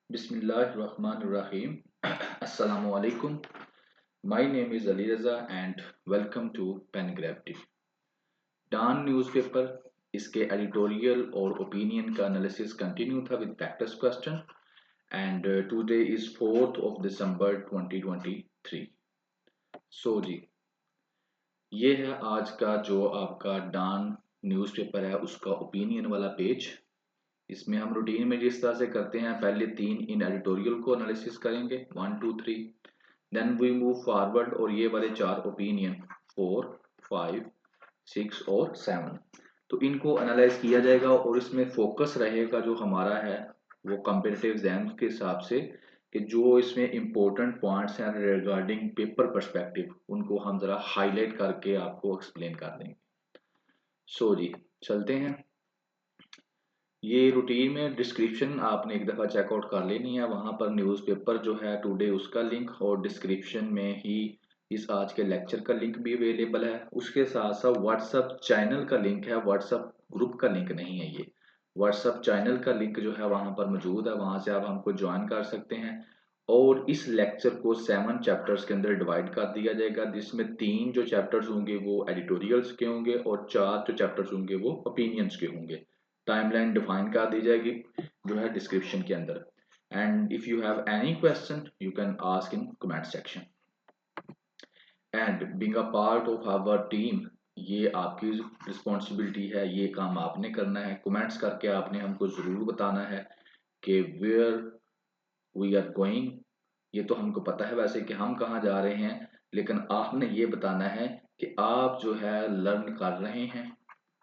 Bismillahirrahmanirrahim. Assalamu alaikum. My name is Ali Raza and welcome to Pen Gravity. Dawn newspaper इसके editorial और opinion का analysis continue था with practice question and today is 4th of December 2023. So जी, ये है आज का जो आपका डॉन न्यूज़पेपर है उसका ओपिनियन वाला पेज। इसमें हम रूटीन में जिस तरह से करते हैं, पहले 3 इन एडिटोरियल को एनालिसिस करेंगे 1 2 3, देन वी मूव फॉरवर्ड और ये वाले 4 ओपिनियन 4 5 6 और 7, तो इनको एनालाइज किया जाएगा और इसमें फोकस रहेगा जो हमारा है वो कॉम्पिटिटिव एग्जाम्स के हिसाब से कि जो इसमें इंपॉर्टेंट पॉइंट्स हैं रिगार्डिंग पेपर पर्सपेक्टिव उनको हम ज़रा हाईलाइट करके आपको एक्सप्लेन कर देंगे। सो जी, चलते हैं। ये रूटीन में डिस्क्रिप्शन आपने एक दफ़ा चेकआउट कर लेनी है, वहाँ पर न्यूज़पेपर जो है टुडे उसका लिंक और डिस्क्रिप्शन में ही इस आज के लेक्चर का लिंक भी अवेलेबल है। उसके साथ साथ व्हाट्सअप चैनल का लिंक है, व्हाट्सअप ग्रुप का लिंक नहीं है। ये व्हाट्सअप चैनल का लिंक जो है वहाँ पर मौजूद है, वहाँ से आप हमको ज्वाइन कर सकते हैं। और इस लेक्चर को 7 चैप्टर्स के अंदर डिवाइड कर दिया जाएगा, जिसमें 3 जो चैप्टर्स होंगे वो एडिटोरियल्स के होंगे और 4 जो चैप्टर्स होंगे वो ओपिनियंस के होंगे। टाइमलाइन डिफाइन कर दी जाएगी जो है डिस्क्रिप्शन के अंदर। And if you have any question you can ask in comment section. And being a part of our team, ये आपकी रिस्पॉन्सिबिलिटी है, ये काम आपने करना है। कमेंट्स करके आपने हमको ज़रूर बताना है कि वेयर वी आर गोइंग। ये तो हमको पता है वैसे कि हम कहाँ जा रहे हैं, लेकिन आपने ये बताना है कि आप जो है लर्न कर रहे हैं,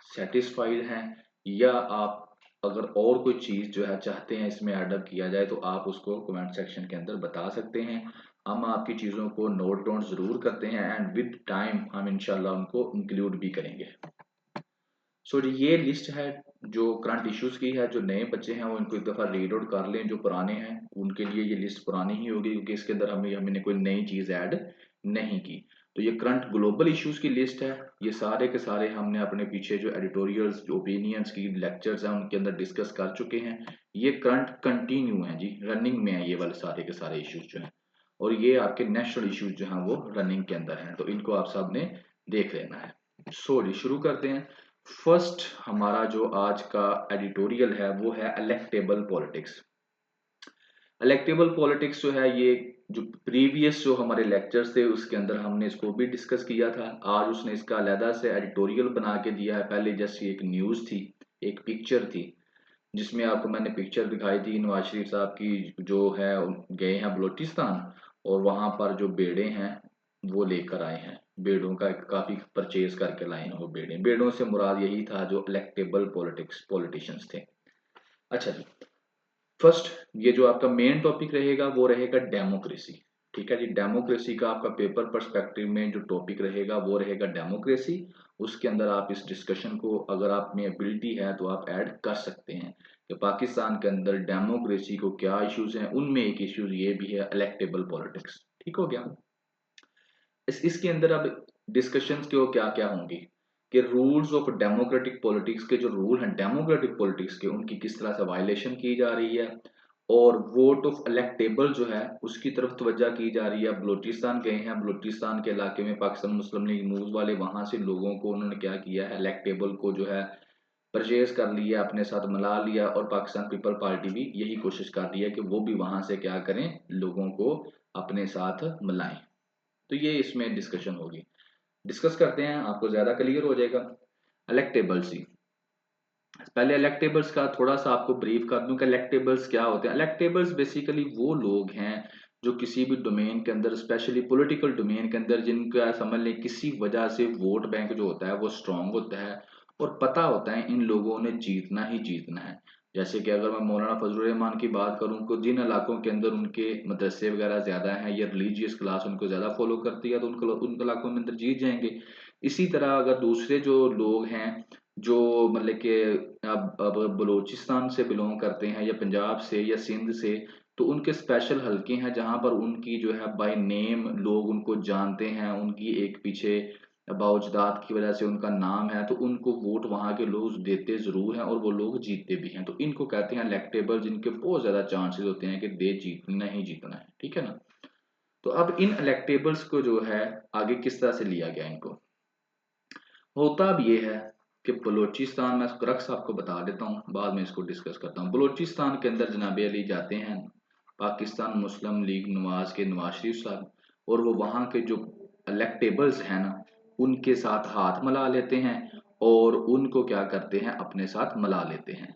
सेटिस्फाइड हैं, या आप अगर और कोई चीज़ जो है चाहते हैं इसमें ऐडअप किया जाए तो आप उसको कमेंट सेक्शन के अंदर बता सकते हैं। हम आपकी चीज़ों को नोट डाउन ज़रूर करते हैं एंड विद टाइम हम इंशाल्लाह उनको इंक्लूड भी करेंगे। सो ये लिस्ट है जो करंट इश्यूज की है। जो नए बच्चे हैं वो इनको एक दफ़ा रीड आउट कर लें, जो पुराने हैं उनके लिए ये लिस्ट पुरानी ही होगी क्योंकि इसके अंदर हमने कोई नई चीज़ ऐड नहीं की। तो ये करंट ग्लोबल इश्यूज की लिस्ट है। ये सारे के सारे हमने अपने पीछे जो एडिटोरियल्स जो ओपिनियंस की लेक्चर्स हैं उनके अंदर डिस्कस कर चुके हैं। ये करंट कंटिन्यू है जी, रनिंग में है ये वाले सारे के सारे इश्यूज जो हैं, और ये आपके नेशनल इश्यूज जो हैं वो रनिंग के अंदर हैं, तो इनको आप सब ने देख लेना है। सो जी, शुरू करते हैं। फर्स्ट हमारा जो आज का एडिटोरियल है वो है इलेक्टेबल पॉलिटिक्स। इलेक्टेबल पॉलिटिक्स जो है ये जो प्रीवियस जो हमारे लेक्चर्स थे उसके अंदर हमने इसको भी डिस्कस किया था। आज उसने इसका अलहदा से एडिटोरियल बना के दिया है। पहले जस्ट एक न्यूज़ थी, एक पिक्चर थी जिसमें आपको मैंने पिक्चर दिखाई थी नवाज शरीफ साहब की, जो है गए हैं बलूचिस्तान और वहां पर जो बेड़े हैं वो लेकर आए हैं। बेड़ों का काफी परचेज करके लाए हैं वो बेड़े। बेड़ों से मुराद यही था जो इलेक्टेबल पॉलिटिशियंस थे। अच्छा जी, फर्स्ट ये जो आपका मेन टॉपिक रहेगा वो रहेगा डेमोक्रेसी। ठीक है जी, डेमोक्रेसी का आपका पेपर पर्सपेक्टिव में जो टॉपिक रहेगा वो रहेगा डेमोक्रेसी। उसके अंदर आप इस डिस्कशन को अगर आप में एबिलिटी है तो आप ऐड कर सकते हैं कि पाकिस्तान के अंदर डेमोक्रेसी को क्या इश्यूज हैं। उनमें एक इश्यूज ये भी है इलेक्टेबल पॉलिटिक्स। ठीक हो गया। इसके अंदर अब डिस्कशंस के वो क्या क्या होंगी कि रूल्स ऑफ डेमोक्रेटिक पॉलिटिक्स के जो रूल हैं डेमोक्रेटिक पॉलिटिक्स के उनकी किस तरह से वायलेशन की जा रही है, और वोट ऑफ इलेक्टेबल जो है उसकी तरफ तवज्जो की जा रही है। बलूचिस्तान गए हैं, बलूचिस्तान के इलाके में पाकिस्तान मुस्लिम लीग नून वाले वहां से लोगों को उन्होंने क्या किया है, इलेक्टेबल को जो है परचेज कर लिया, अपने साथ मिला लिया, और पाकिस्तान पीपल पार्टी भी यही कोशिश कर रही है कि वो भी वहां से क्या करें, लोगों को अपने साथ मिलाएं। तो ये इसमें डिस्कशन होगी। डिस्कस करते हैं, आपको ज्यादा क्लियर हो जाएगा। इलेक्टेबल्स ही, पहले इलेक्टेबल्स का थोड़ा सा आपको ब्रीफ कर दूं कि इलेक्टेबल्स क्या होते हैं। इलेक्टेबल्स बेसिकली वो लोग हैं जो किसी भी डोमेन के अंदर, स्पेशली पॉलिटिकल डोमेन के अंदर, जिनका समझ लें किसी वजह से वोट बैंक जो होता है वो स्ट्रांग होता है और पता होता है इन लोगों ने जीतना ही जीतना है। जैसे कि अगर मैं मौलाना फजलुर रहमान की बात करूं तो जिन इलाकों के अंदर उनके मदरसे वगैरह ज्यादा हैं या रिलीजियस क्लास उनको ज्यादा फॉलो करती है तो उन इलाकों में अंदर जीत जाएंगे। इसी तरह अगर दूसरे जो लोग हैं जो मतलब कि अब बलूचिस्तान से बिलोंग करते हैं या पंजाब से या सिंध से, तो उनके स्पेशल हलके हैं जहां पर उनकी जो है बाय नेम लोग उनको जानते हैं, उनकी एक पीछे बाउजदाद की वजह से उनका नाम है, तो उनको वोट वहां के लोग देते जरूर हैं और वो लोग जीतते भी हैं। तो इनको कहते हैं इलेक्टेबल, जिनके बहुत ज्यादा चांसेस होते हैं कि दे जीतना ही जीतना है, ठीक है ना। तो अब इन इलेक्टेबल्स को जो है आगे किस तरह से लिया गया, इनको होता अब ये है कि बलूचिस्तान में क्रक्स आपको बता देता हूँ, बाद में इसको डिस्कस करता हूँ। बलूचिस्तान के अंदर जनाब अली जाते हैं पाकिस्तान मुस्लिम लीग नवाज के नवाज शरीफ साहब, और वो वहाँ के जो इलेक्टेबल्स हैं ना उनके साथ हाथ मिला लेते हैं और उनको क्या करते हैं, अपने साथ मिला लेते हैं।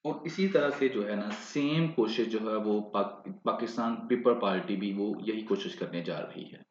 और इसी तरह से जो है ना सेम कोशिश जो है वो पाकिस्तान पीपल पार्टी भी वो यही कोशिश करने जा रही है।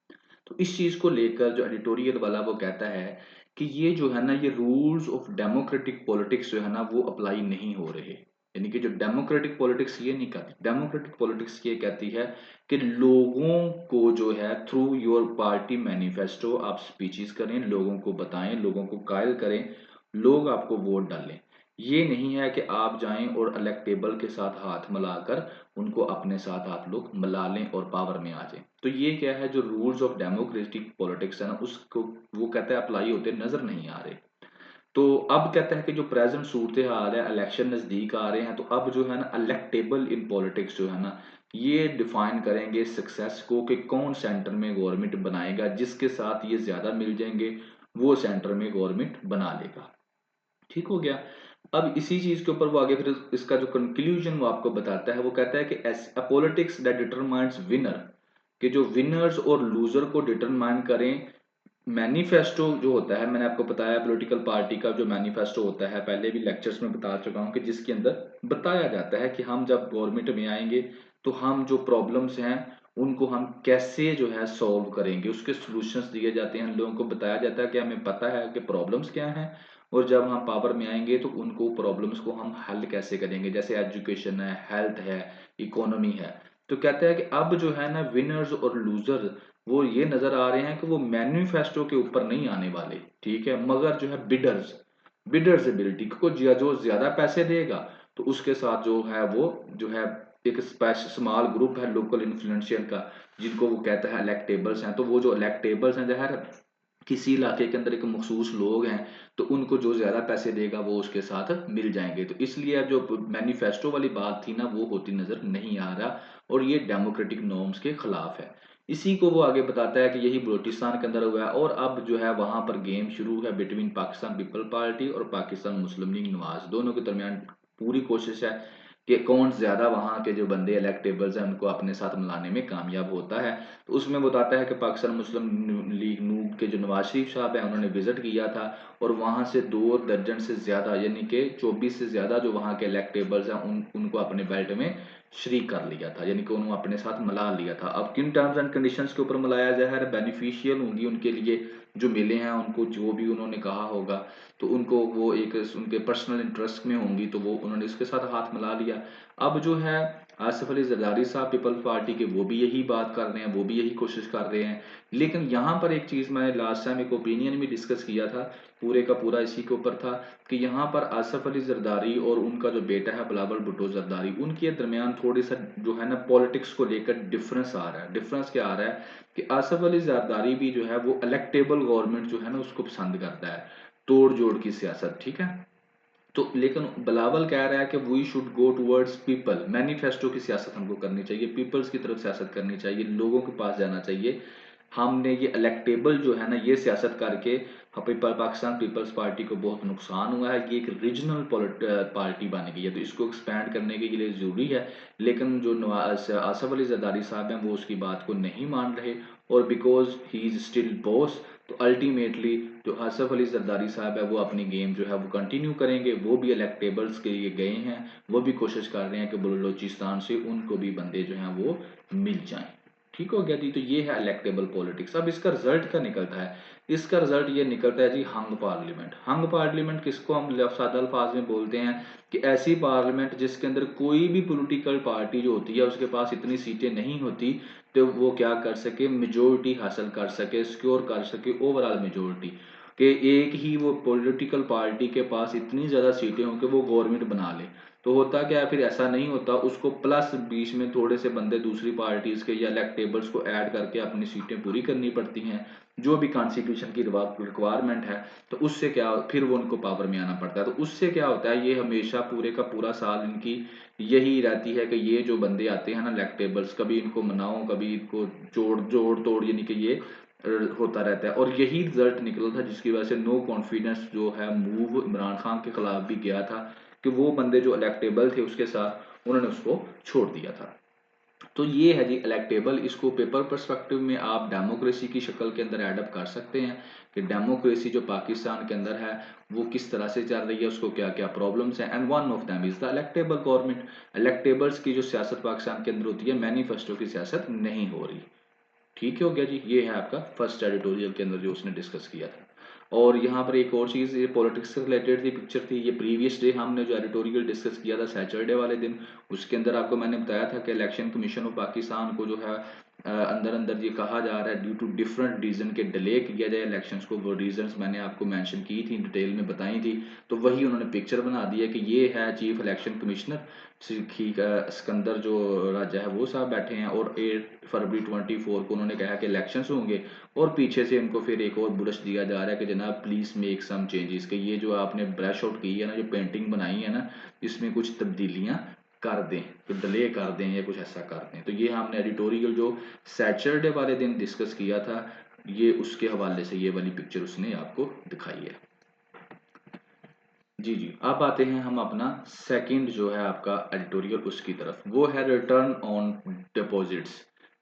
तो इस चीज को लेकर जो एडिटोरियल वाला वो कहता है कि ये जो है ना ये रूल्स ऑफ डेमोक्रेटिक पॉलिटिक्स जो है ना वो अप्लाई नहीं हो रहे। यानी कि जो डेमोक्रेटिक पॉलिटिक्स ये नहीं करती, डेमोक्रेटिक पॉलिटिक्स ये कहती है कि लोगों को जो है थ्रू योर पार्टी मैनिफेस्टो आप स्पीचेस करें, लोगों को बताएं, लोगों को कायल करें, लोग आपको वोट डालें। ये नहीं है कि आप जाएं और इलेक्टेबल के साथ हाथ मिलाकर उनको अपने साथ आप लोग मिला लें और पावर में आ जाएं। तो ये क्या है, जो रूल्स ऑफ डेमोक्रेटिक पॉलिटिक्स है ना उसको वो कहते हैं अप्लाई होते नजर नहीं आ रहे। तो अब कहते हैं कि जो प्रेजेंट सूरत हाल है, इलेक्शन नजदीक आ रहे हैं, तो अब जो है ना इलेक्टेबल इन पॉलिटिक्स जो है ना ये डिफाइन करेंगे सक्सेस को कि कौन सेंटर में गवर्नमेंट बनाएगा, जिसके साथ ये ज्यादा मिल जाएंगे वो सेंटर में गवर्नमेंट बना लेगा। ठीक हो गया। अब इसी चीज के ऊपर वो आगे फिर इसका जो कंक्लूजन वो आपको बताता है, वो कहता है कि अ पॉलिटिक्स दैट डिटरमाइंस विनर, कि जो विनर्स और लूजर को डिटरमाइन करें। मैनिफेस्टो जो होता है, मैंने आपको बताया पॉलिटिकल पार्टी का जो मैनिफेस्टो होता है, पहले भी लेक्चर्स में बता चुका हूं कि जिसके अंदर बताया जाता है कि हम जब गवर्नमेंट में आएंगे तो हम जो प्रॉब्लम्स हैं उनको हम कैसे जो है सॉल्व करेंगे, उसके सॉल्यूशंस दिए जाते हैं, लोगों को बताया जाता है कि हमें पता है कि प्रॉब्लम्स क्या हैं और जब हम पावर में आएंगे तो उनको प्रॉब्लम्स को हम हल कैसे करेंगे, जैसे एजुकेशन है, हेल्थ है, इकोनॉमी है। तो कहते हैं कि अब जो है ना विनर्स और लूजर वो ये नजर आ रहे हैं कि वो मैन्युफेस्टो के ऊपर नहीं आने वाले, ठीक है, मगर जो है बिडर्स, बिडर्स एबिलिटी को जो ज्यादा पैसे देगा तो उसके साथ जो है वो जो है एक स्मॉल ग्रुप है लोकल इन्फ्लुएंशियल का, जिनको वो कहता है इलेक्टेबल्स हैं। तो वो जो इलेक्टेबल्स हैं जो है किसी इलाके के अंदर एक मखसूस लोग हैं, तो उनको जो ज्यादा पैसे देगा वो उसके साथ मिल जाएंगे। तो इसलिए अब जो मैनिफेस्टो वाली बात थी ना वो होती नजर नहीं आ रहा, और ये डेमोक्रेटिक नॉर्म्स के खिलाफ है। इसी को वो आगे बताता है कि यही बलूचिस्तान के अंदर हुआ है, और अब जो है वहां पर गेम शुरू है बिटवीन पाकिस्तान पीपल पार्टी और पाकिस्तान मुस्लिम लीग नवाज, दोनों के दरमियान पूरी कोशिश है कि कौन ज्यादा वहां के जो बंदे इलेक्टेबल्स हैं उनको अपने साथ मिलाने में कामयाब होता है। तो उसमें बताता है कि पाकिस्तान मुस्लिम लीग नून के जो नवाज शरीफ साहब हैं उन्होंने विजिट किया था, और वहां से 2 दर्जन से ज्यादा यानी कि 24 से ज्यादा जो वहां के इलेक्टेबल्स हैं उनको अपने बेल्ट में शरीक कर लिया था, यानी कि उन्होंने अपने साथ मिला लिया था। अब किन टर्म्स एंड कंडीशंस के ऊपर मिलाया जाए है, बेनिफिशियल होंगी उनके लिए, जो मिले हैं उनको जो भी उन्होंने कहा होगा, तो उनको वो एक उनके पर्सनल इंटरेस्ट में होंगी, तो वो उन्होंने इसके साथ हाथ मिला लिया। अब जो है आसिफ अली जरदारी साहब पीपल पार्टी के वो भी यही बात कर रहे हैं, वो भी यही कोशिश कर रहे हैं। लेकिन यहाँ पर एक चीज मैंने लास्ट टाइम एक ओपिनियन भी डिस्कस किया था, पूरे का पूरा इसी के ऊपर था, कि यहाँ पर आसिफ अली जरदारी और उनका जो बेटा है बिलावल भुट्टो जरदारी, उनके दरमियान थोड़ी सा जो है ना पॉलिटिक्स को लेकर डिफरेंस आ रहा है। डिफरेंस क्या आ रहा है कि आसिफ अली जरदारी भी जो है वो इलेक्टेबल गवर्नमेंट जो है ना उसको पसंद करता है, तोड़ जोड़ की सियासत, ठीक है। तो लेकिन बिलावल कह रहा है कि we should go towards people, manifesto की सियासत हमको करनी चाहिए, पीपल्स की तरफ सियासत करनी चाहिए, लोगों के पास जाना चाहिए। हमने ये इलेक्टेबल जो है ना ये सियासत करके पाकिस्तान पीपल्स पार्टी को बहुत नुकसान हुआ है, ये एक रीजनल पार्टी बन गई है, तो इसको एक्सपैंड करने के लिए जरूरी है। लेकिन जो आसफ अली जरदारी साहब हैं वो उसकी बात को नहीं मान रहे, और because he is still boss, तो अल्टीमेटली जो आसफ अली जरदारी साहब है वो अपनी गेम जो है वो कंटिन्यू करेंगे। वो भी इलेक्टेबल्स के लिए गए हैं, वो भी कोशिश कर रहे हैं कि बलूचिस्तान से उनको भी बंदे जो हैं वो मिल जाएं। ठीक हो गया जी। तो ये है इलेक्टेबल पॉलिटिक्स। अब इसका रिजल्ट क्या निकलता है, इसका रिजल्ट ये निकलता है जी हंग पार्लियामेंट। हंग पार्लियामेंट किसको हम सादा अल्फाज में बोलते हैं कि ऐसी पार्लियामेंट जिसके अंदर कोई भी पॉलिटिकल पार्टी जो होती है उसके पास इतनी सीटें नहीं होती तो वो क्या कर सके, मेजोरिटी हासिल कर सके, सिक्योर कर सके ओवरऑल मेजोरिटी। कि एक ही वो पॉलिटिकल पार्टी के पास इतनी ज़्यादा सीटें हों कि वो गवर्नमेंट बना ले। तो होता क्या है फिर, ऐसा नहीं होता, उसको प्लस बीच में थोड़े से बंदे दूसरी पार्टीज़ के या इलेक्टेबल्स को ऐड करके अपनी सीटें पूरी करनी पड़ती हैं, जो भी कॉन्स्टिट्यूशन की रिक्वायरमेंट है। तो उससे क्या, फिर वो उनको पावर में आना पड़ता है। तो उससे क्या होता है, ये हमेशा पूरे का पूरा साल इनकी यही रहती है कि ये जो बंदे आते हैं ना इलेक्टेबल्स, कभी इनको मनाओ कभी इनको जोड़ जोड़ तोड़, यानी कि ये होता रहता है। और यही रिजल्ट निकला था जिसकी वजह से नो कॉन्फिडेंस जो है मूव इमरान खान के खिलाफ भी गया था, कि वो बंदे जो इलेक्टेबल थे उसके साथ उन्होंने उसको छोड़ दिया था। तो ये है जी इलेक्टेबल। इसको पेपर पर्सपेक्टिव में आप डेमोक्रेसी की शक्ल के अंदर एडअप कर सकते हैं कि डेमोक्रेसी जो पाकिस्तान के अंदर है वो किस तरह से चल रही है, उसको क्या क्या प्रॉब्लम्स हैं। And one of them is the electable government. Electables की जो सियासत पाकिस्तान के अंदर होती है, मैनिफेस्टो की सियासत नहीं हो रही। ठीक हो गया जी, ये है आपका फर्स्ट एडिटोरियल के अंदर जो उसने डिस्कस किया था। और यहाँ पर एक और चीज़, ये पॉलिटिक्स से रिलेटेड थी पिक्चर थी, ये प्रीवियस डे हमने जो एडिटोरियल डिस्कस किया था सैटरडे वाले दिन, उसके अंदर आपको मैंने बताया था कि इलेक्शन कमीशन ऑफ पाकिस्तान को जो है अंदर अंदर ये कहा जा रहा है ड्यू टू डिफरेंट रीजन के डिले किया जाए इलेक्शंस को। वो रीजंस मैंने आपको मेंशन की थी, डिटेल में बताई थी। तो वही उन्होंने पिक्चर बना दी है कि ये है चीफ इलेक्शन कमिश्नर सिकंदर जो राजा है वो साहब बैठे हैं, और 8 फरवरी 24 को उन्होंने कहा कि इलेक्शंस होंगे। और पीछे से इनको फिर एक और बुरश दिया जा रहा है कि जनाब प्लीज मेक सम चेंजेस, कि ये जो आपने ब्रश आउट की है ना, जो पेंटिंग बनाई है ना, इसमें कुछ तब्दीलियां कर दें, तो डिले कर दें या कुछ ऐसा कर दें। तो ये हमने एडिटोरियल जो सैटरडे वाले दिन डिस्कस किया था, ये उसके हवाले से ये वाली पिक्चर उसने आपको दिखाई है। जी जी, अब आते हैं हम अपना सेकंड जो है आपका एडिटोरियल उसकी तरफ, वो है रिटर्न ऑन डिपॉजिट्स।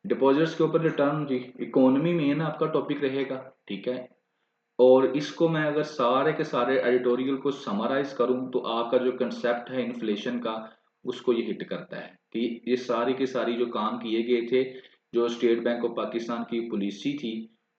डिपॉजिट्स के ऊपर रिटर्न जी, इकोनॉमी मेन आपका टॉपिक रहेगा, ठीक है। और इसको मैं अगर सारे के सारे एडिटोरियल को समराइज करूं तो आपका जो कंसेप्ट है इन्फ्लेशन का, उसको ये हिट करता है कि ये सारी की सारी जो काम किए गए थे, जो स्टेट बैंक ऑफ पाकिस्तान की पॉलिसी थी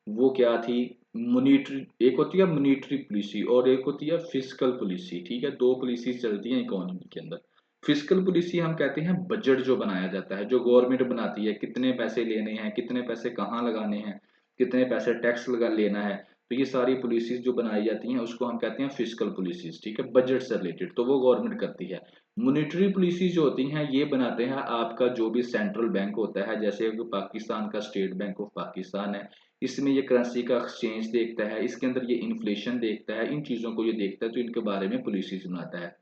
वो क्या थी, मोनिटरी, एक होती है मोनिटरी पॉलिसी और एक होती है फिस्कल पॉलिसी, ठीक है। दो पॉलिसी चलती हैं इकोनॉमी के अंदर। फिस्कल पॉलिसी हम कहते हैं बजट जो बनाया जाता है, जो गवर्नमेंट बनाती है, कितने पैसे लेने हैं, कितने पैसे कहाँ लगाने हैं, कितने पैसे टैक्स लगा लेना है। तो ये सारी पॉलिसीज जो बनाई जाती हैं उसको हम कहते हैं फिस्कल पॉलिसीज, ठीक है, बजट से रिलेटेड, तो वो गवर्नमेंट करती है। मॉनेटरी पॉलिसी जो होती हैं ये बनाते हैं आपका जो भी सेंट्रल बैंक होता है, जैसे कि पाकिस्तान का स्टेट बैंक ऑफ पाकिस्तान है, इसमें ये करेंसी का एक्सचेंज देखता है, इसके अंदर ये इन्फ्लेशन देखता है, इन चीज़ों को ये देखता है, तो इनके बारे में पॉलिसीज बनाता है।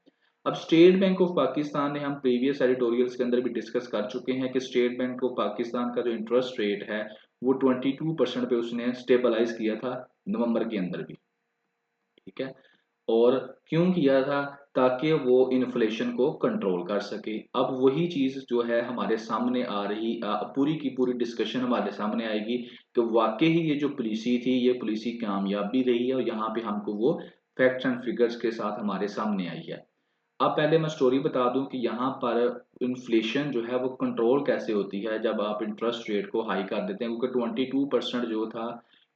अब स्टेट बैंक ऑफ पाकिस्तान ने हम प्रीवियस एडिटोरियल्स के अंदर भी डिस्कस कर चुके हैं कि स्टेट बैंक ऑफ पाकिस्तान का जो इंटरेस्ट रेट है वो 22% पे उसने स्टेबलाइज किया था नवंबर के अंदर भी, ठीक है। और क्यों किया था, ताकि वो इन्फ्लेशन को कंट्रोल कर सके। अब वही चीज जो है हमारे सामने आ रही, पूरी की पूरी डिस्कशन हमारे सामने आएगी कि वाकई ही ये जो पॉलिसी थी ये पॉलिसी कामयाब भी रही है, और यहाँ पे हमको वो फैक्ट्स एंड फिगर्स के साथ हमारे सामने आई है। अब पहले मैं स्टोरी बता दूं कि यहाँ पर इन्फ्लेशन जो है वो कंट्रोल कैसे होती है जब आप इंटरेस्ट रेट को हाई कर देते हैं, क्योंकि 22% जो था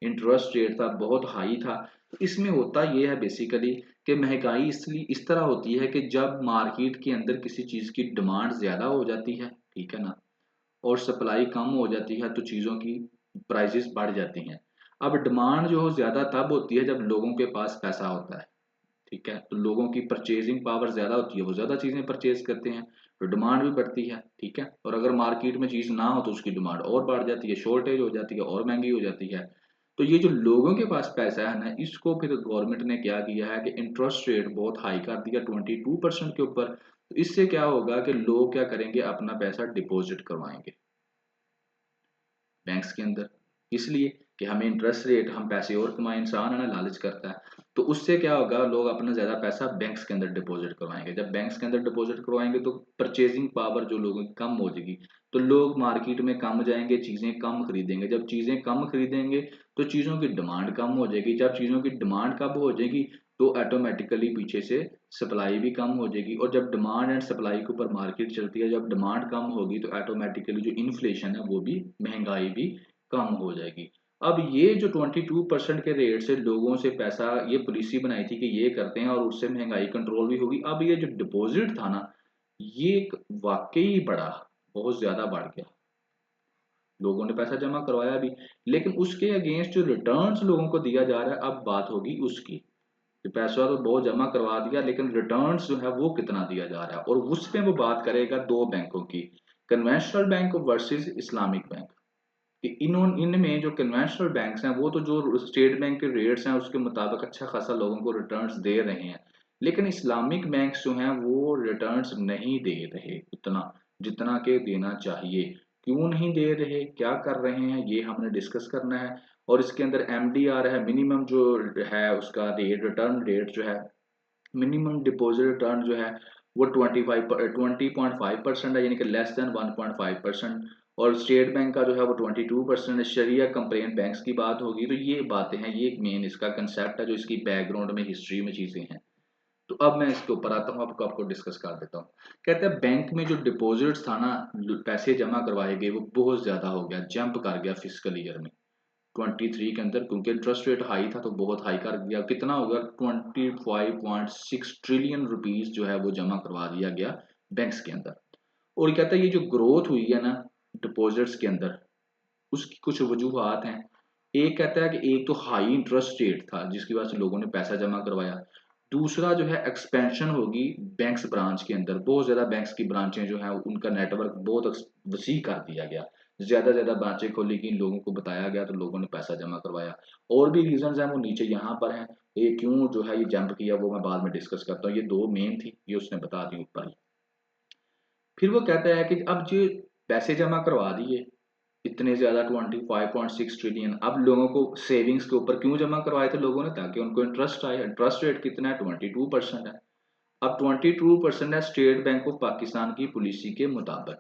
इंटरेस्ट रेट था बहुत हाई था। तो इसमें होता ये है बेसिकली कि महंगाई इसलिए इस तरह होती है कि जब मार्केट के अंदर किसी चीज़ की डिमांड ज़्यादा हो जाती है, ठीक है ना, और सप्लाई कम हो जाती है तो चीज़ों की प्राइसेस बढ़ जाती हैं। अब डिमांड जो ज़्यादा तब होती है जब लोगों के पास पैसा होता है, ठीक है, तो लोगों की परचेजिंग पावर ज्यादा होती है, वो ज्यादा चीजें परचेज करते हैं, तो डिमांड भी बढ़ती है, ठीक है। और अगर मार्केट में चीज ना हो तो उसकी डिमांड और बढ़ जाती है, शॉर्टेज हो जाती है और महंगी हो जाती है। तो ये जो लोगों के पास पैसा है ना, इसको फिर गवर्नमेंट ने क्या किया है कि इंटरेस्ट रेट बहुत हाई कर दिया 22% के ऊपर। तो इससे क्या होगा कि लोग क्या करेंगे, अपना पैसा डिपॉजिट करवाएंगे बैंक्स के अंदर, इसलिए कि हमें इंटरेस्ट रेट, हम पैसे और कमाएं, इंसान है ना लालच करता है। तो उससे क्या होगा, लोग अपना ज्यादा पैसा बैंक्स के अंदर डिपॉजिट करवाएंगे। जब बैंक्स के अंदर डिपॉजिट करवाएंगे तो परचेजिंग पावर जो लोगों की कम हो जाएगी, तो लोग मार्केट में कम जाएंगे, चीजें कम खरीदेंगे। जब चीजें कम खरीदेंगे तो चीजों की डिमांड कम हो जाएगी। जब चीजों की डिमांड कम हो जाएगी तो ऑटोमेटिकली पीछे से सप्लाई भी कम हो जाएगी। और जब डिमांड एंड सप्लाई के ऊपर मार्केट चलती है, जब डिमांड कम होगी तो ऑटोमेटिकली जो इन्फ्लेशन है वो भी, महंगाई भी कम हो जाएगी। अब ये जो 22% के रेट से लोगों से पैसा, ये पॉलिसी बनाई थी कि ये करते हैं और उससे महंगाई कंट्रोल भी होगी। अब ये जो डिपॉजिट था ना, ये एक वाकई बड़ा, बहुत ज्यादा बढ़ गया। लोगों ने पैसा जमा करवाया भी, लेकिन उसके अगेंस्ट जो रिटर्न्स लोगों को दिया जा रहा है, अब बात होगी उसकी कि पैसा तो बहुत जमा करवा दिया, लेकिन रिटर्न्स जो है वो कितना दिया जा रहा है। और उसमें वो बात करेगा दो बैंकों की, conventional bank versus Islamic bank. कि इनमें जो कन्वेंशनल बैंक्स हैं वो तो जो स्टेट बैंक के रेट्स हैं उसके मुताबिक अच्छा खासा लोगों को रिटर्न्स दे रहे हैं, लेकिन इस्लामिक बैंक्स जो हैं वो रिटर्न्स नहीं दे रहे उतना जितना के देना चाहिए। क्यों नहीं दे रहे, क्या कर रहे हैं, ये हमने डिस्कस करना है। और इसके अंदर एमडीआर है, मिनिमम जो है उसका रेट, रिटर्न रेट जो है, मिनिमम डिपॉजिट रिटर्न जो है वो 20.5% है, यानी कि लेस देन 1.5%। और स्टेट बैंक का जो है वो 22% है। शरिया कंप्लेंट बैंक्स की बात होगी, तो ये बातें हैं, ये एक मेन इसका कंसेप्ट है जो इसकी बैकग्राउंड में हिस्ट्री में चीजें हैं। तो अब मैं इसके ऊपर आता हूँ, आपको डिस्कस कर देता हूँ। कहते हैं बैंक में जो डिपॉजिट्स था ना, पैसे जमा करवाए गए, वो बहुत ज्यादा हो गया, जंप कर गया फिजिकल ईयर में 23 के अंदर, क्योंकि इंटरेस्ट रेट हाई था तो बहुत हाई कर दिया। कितना हो गया, 25.6 ट्रिलियन रुपीज जो है वो जमा करवा दिया गया बैंक्स के अंदर। और कहता है ये जो ग्रोथ हुई है ना डिपॉजिट्स के अंदर, उसकी कुछ वजूहत हैं। एक कहता है कि एक तो हाई इंटरेस्ट रेट था जिसकी वजह से लोगों ने पैसा जमा करवाया। दूसरा जो है एक्सपेंशन होगी बैंक्स ब्रांच के अंदर, बहुत ज्यादा बैंक्स की ब्रांचें जो है उनका नेटवर्क बहुत वसी कर दिया गया, ज्यादा ज्यादा ब्रांचें खोली गई, लोगों को बताया गया तो लोगों ने पैसा जमा करवाया। और भी रीजंस हैं वो नीचे यहाँ पर हैं, ये क्यों जो है ये जंप किया वो मैं बाद में डिस्कस करता हूँ, ये दो मेन थी, ये उसने बता दी ऊपर ही। फिर वो कहता है कि अब जो पैसे जमा करवा दिए इतने ज्यादा 25.6 ट्रिलियन, अब लोगों को सेविंग्स के ऊपर क्यों जमा करवाए थे लोगों ने, ताकि उनको इंटरेस्ट आए। इंटरेस्ट रेट कितना है, 22% है। अब 22% है स्टेट बैंक ऑफ पाकिस्तान की पॉलिसी के मुताबिक।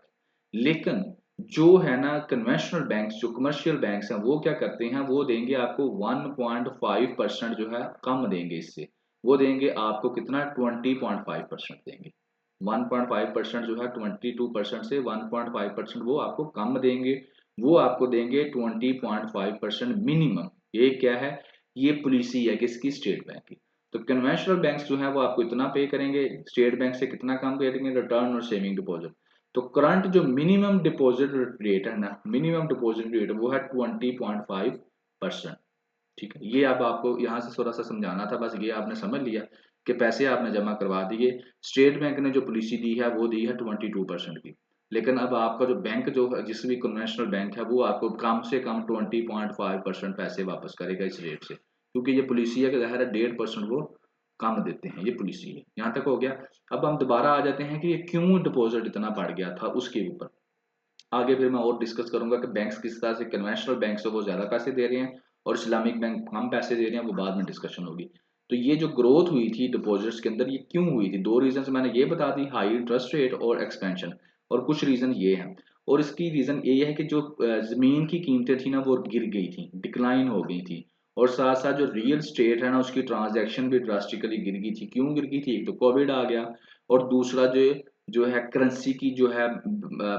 लेकिन जो है ना कन्वेंशनल बैंक्स, जो कमर्शियल बैंक्स हैं, वो क्या करते हैं, वो देंगे आपको 1.5% जो है कम देंगे इससे। वो देंगे आपको कितना, 20.5% देंगे। 1.5% जो है 22% से 1.5% वो आपको कम देंगे। वो आपको देंगे 20.5% मिनिमम। ये क्या है, ये पॉलिसी है किसकी, स्टेट बैंक की। तो कन्वेंशनल बैंक्स जो है वो आपको इतना पे करेंगे, स्टेट बैंक से कितना कम करेंगे, रिटर्न और सेविंग डिपॉजिट। तो करंट जो मिनिमम डिपॉजिट रेट है ना, मिनिमम डिपॉजिट रेट वो है 20.5%। ठीक है, ये अब आपको यहाँ से थोड़ा सा समझाना था, बस ये आपने समझ लिया कि पैसे आपने जमा करवा दिए। स्टेट बैंक ने जो पॉलिसी दी है वो दी है 22% की, लेकिन अब आपका जो बैंक जो है, जिस भी कन्वेंशनल बैंक है, वो आपको कम से कम 20.5% पैसे वापस करेगा इस रेट से, क्योंकि ये पॉलिसी है कि ज़ाहिर है 1.5% वो कम देते हैं, ये पॉलिसी है। यहाँ तक हो गया। अब हम दोबारा आ जाते हैं कि ये क्यों डिपॉजिट इतना बढ़ गया था उसके ऊपर। आगे फिर मैं और डिस्कस करूंगा कि बैंक्स किस तरह से, कन्वेंशनल बैंक से वो ज्यादा पैसे दे रहे हैं और इस्लामिक बैंक कम पैसे दे रहे हैं, वो बाद में डिस्कशन होगी। तो ये जो ग्रोथ हुई थी डिपॉजिट्स के अंदर, ये क्यों हुई थी, दो रीजन मैंने ये बता दी, हाई इंटरेस्ट रेट और एक्सपेंशन। और कुछ रीजन ये हैं। और इसकी रीजन ये है कि जो जमीन की कीमतें थी ना वो गिर गई थी, डिक्लाइन हो गई थी। और साथ साथ जो रियल स्टेट है ना उसकी ट्रांजैक्शन भी ड्रास्टिकली गिर गई थी। क्यों गिर गई थी, एक तो कोविड आ गया, और दूसरा जो जो है करेंसी की जो है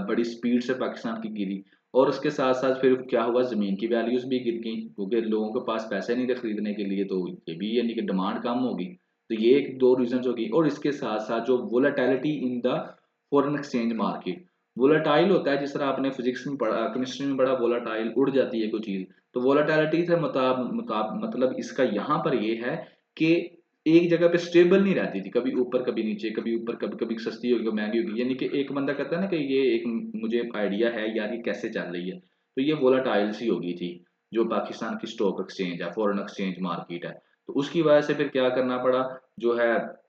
बड़ी स्पीड से पाकिस्तान की गिरी। और उसके साथ साथ फिर क्या हुआ, जमीन की वैल्यूज भी गिर गई, क्योंकि लोगों के पास पैसे नहीं थे खरीदने के लिए, तो ये भी यानी कि डिमांड कम होगी। तो ये एक दो रीजन होगी। और इसके साथ साथ जो volatility in the foreign exchange market, volatile होता है, जिस तरह आपने फिजिक्स में पढ़ा, केमिस्ट्री में पढ़ा, वोलेटाइल उड़ जाती है कोई चीज। तो वोलेटिलिटी से मतलब इसका यहाँ पर ये है कि एक जगह पे स्टेबल नहीं रहती थी, कभी ऊपर कभी नीचे, कभी ऊपर कभी कभी सस्ती होगी महंगी होगी। यानी कि एक बंदा कहता है ना कि ये एक मुझे आइडिया है यार, ये कैसे चल रही है, तो ये वोलाटाइल सी होगी थी। जो पाकिस्तान की स्टॉक एक्सचेंज है, फॉरेन एक्सचेंज मार्केट है, तो उसकी वजह से फिर क्या करना पड़ा, जो है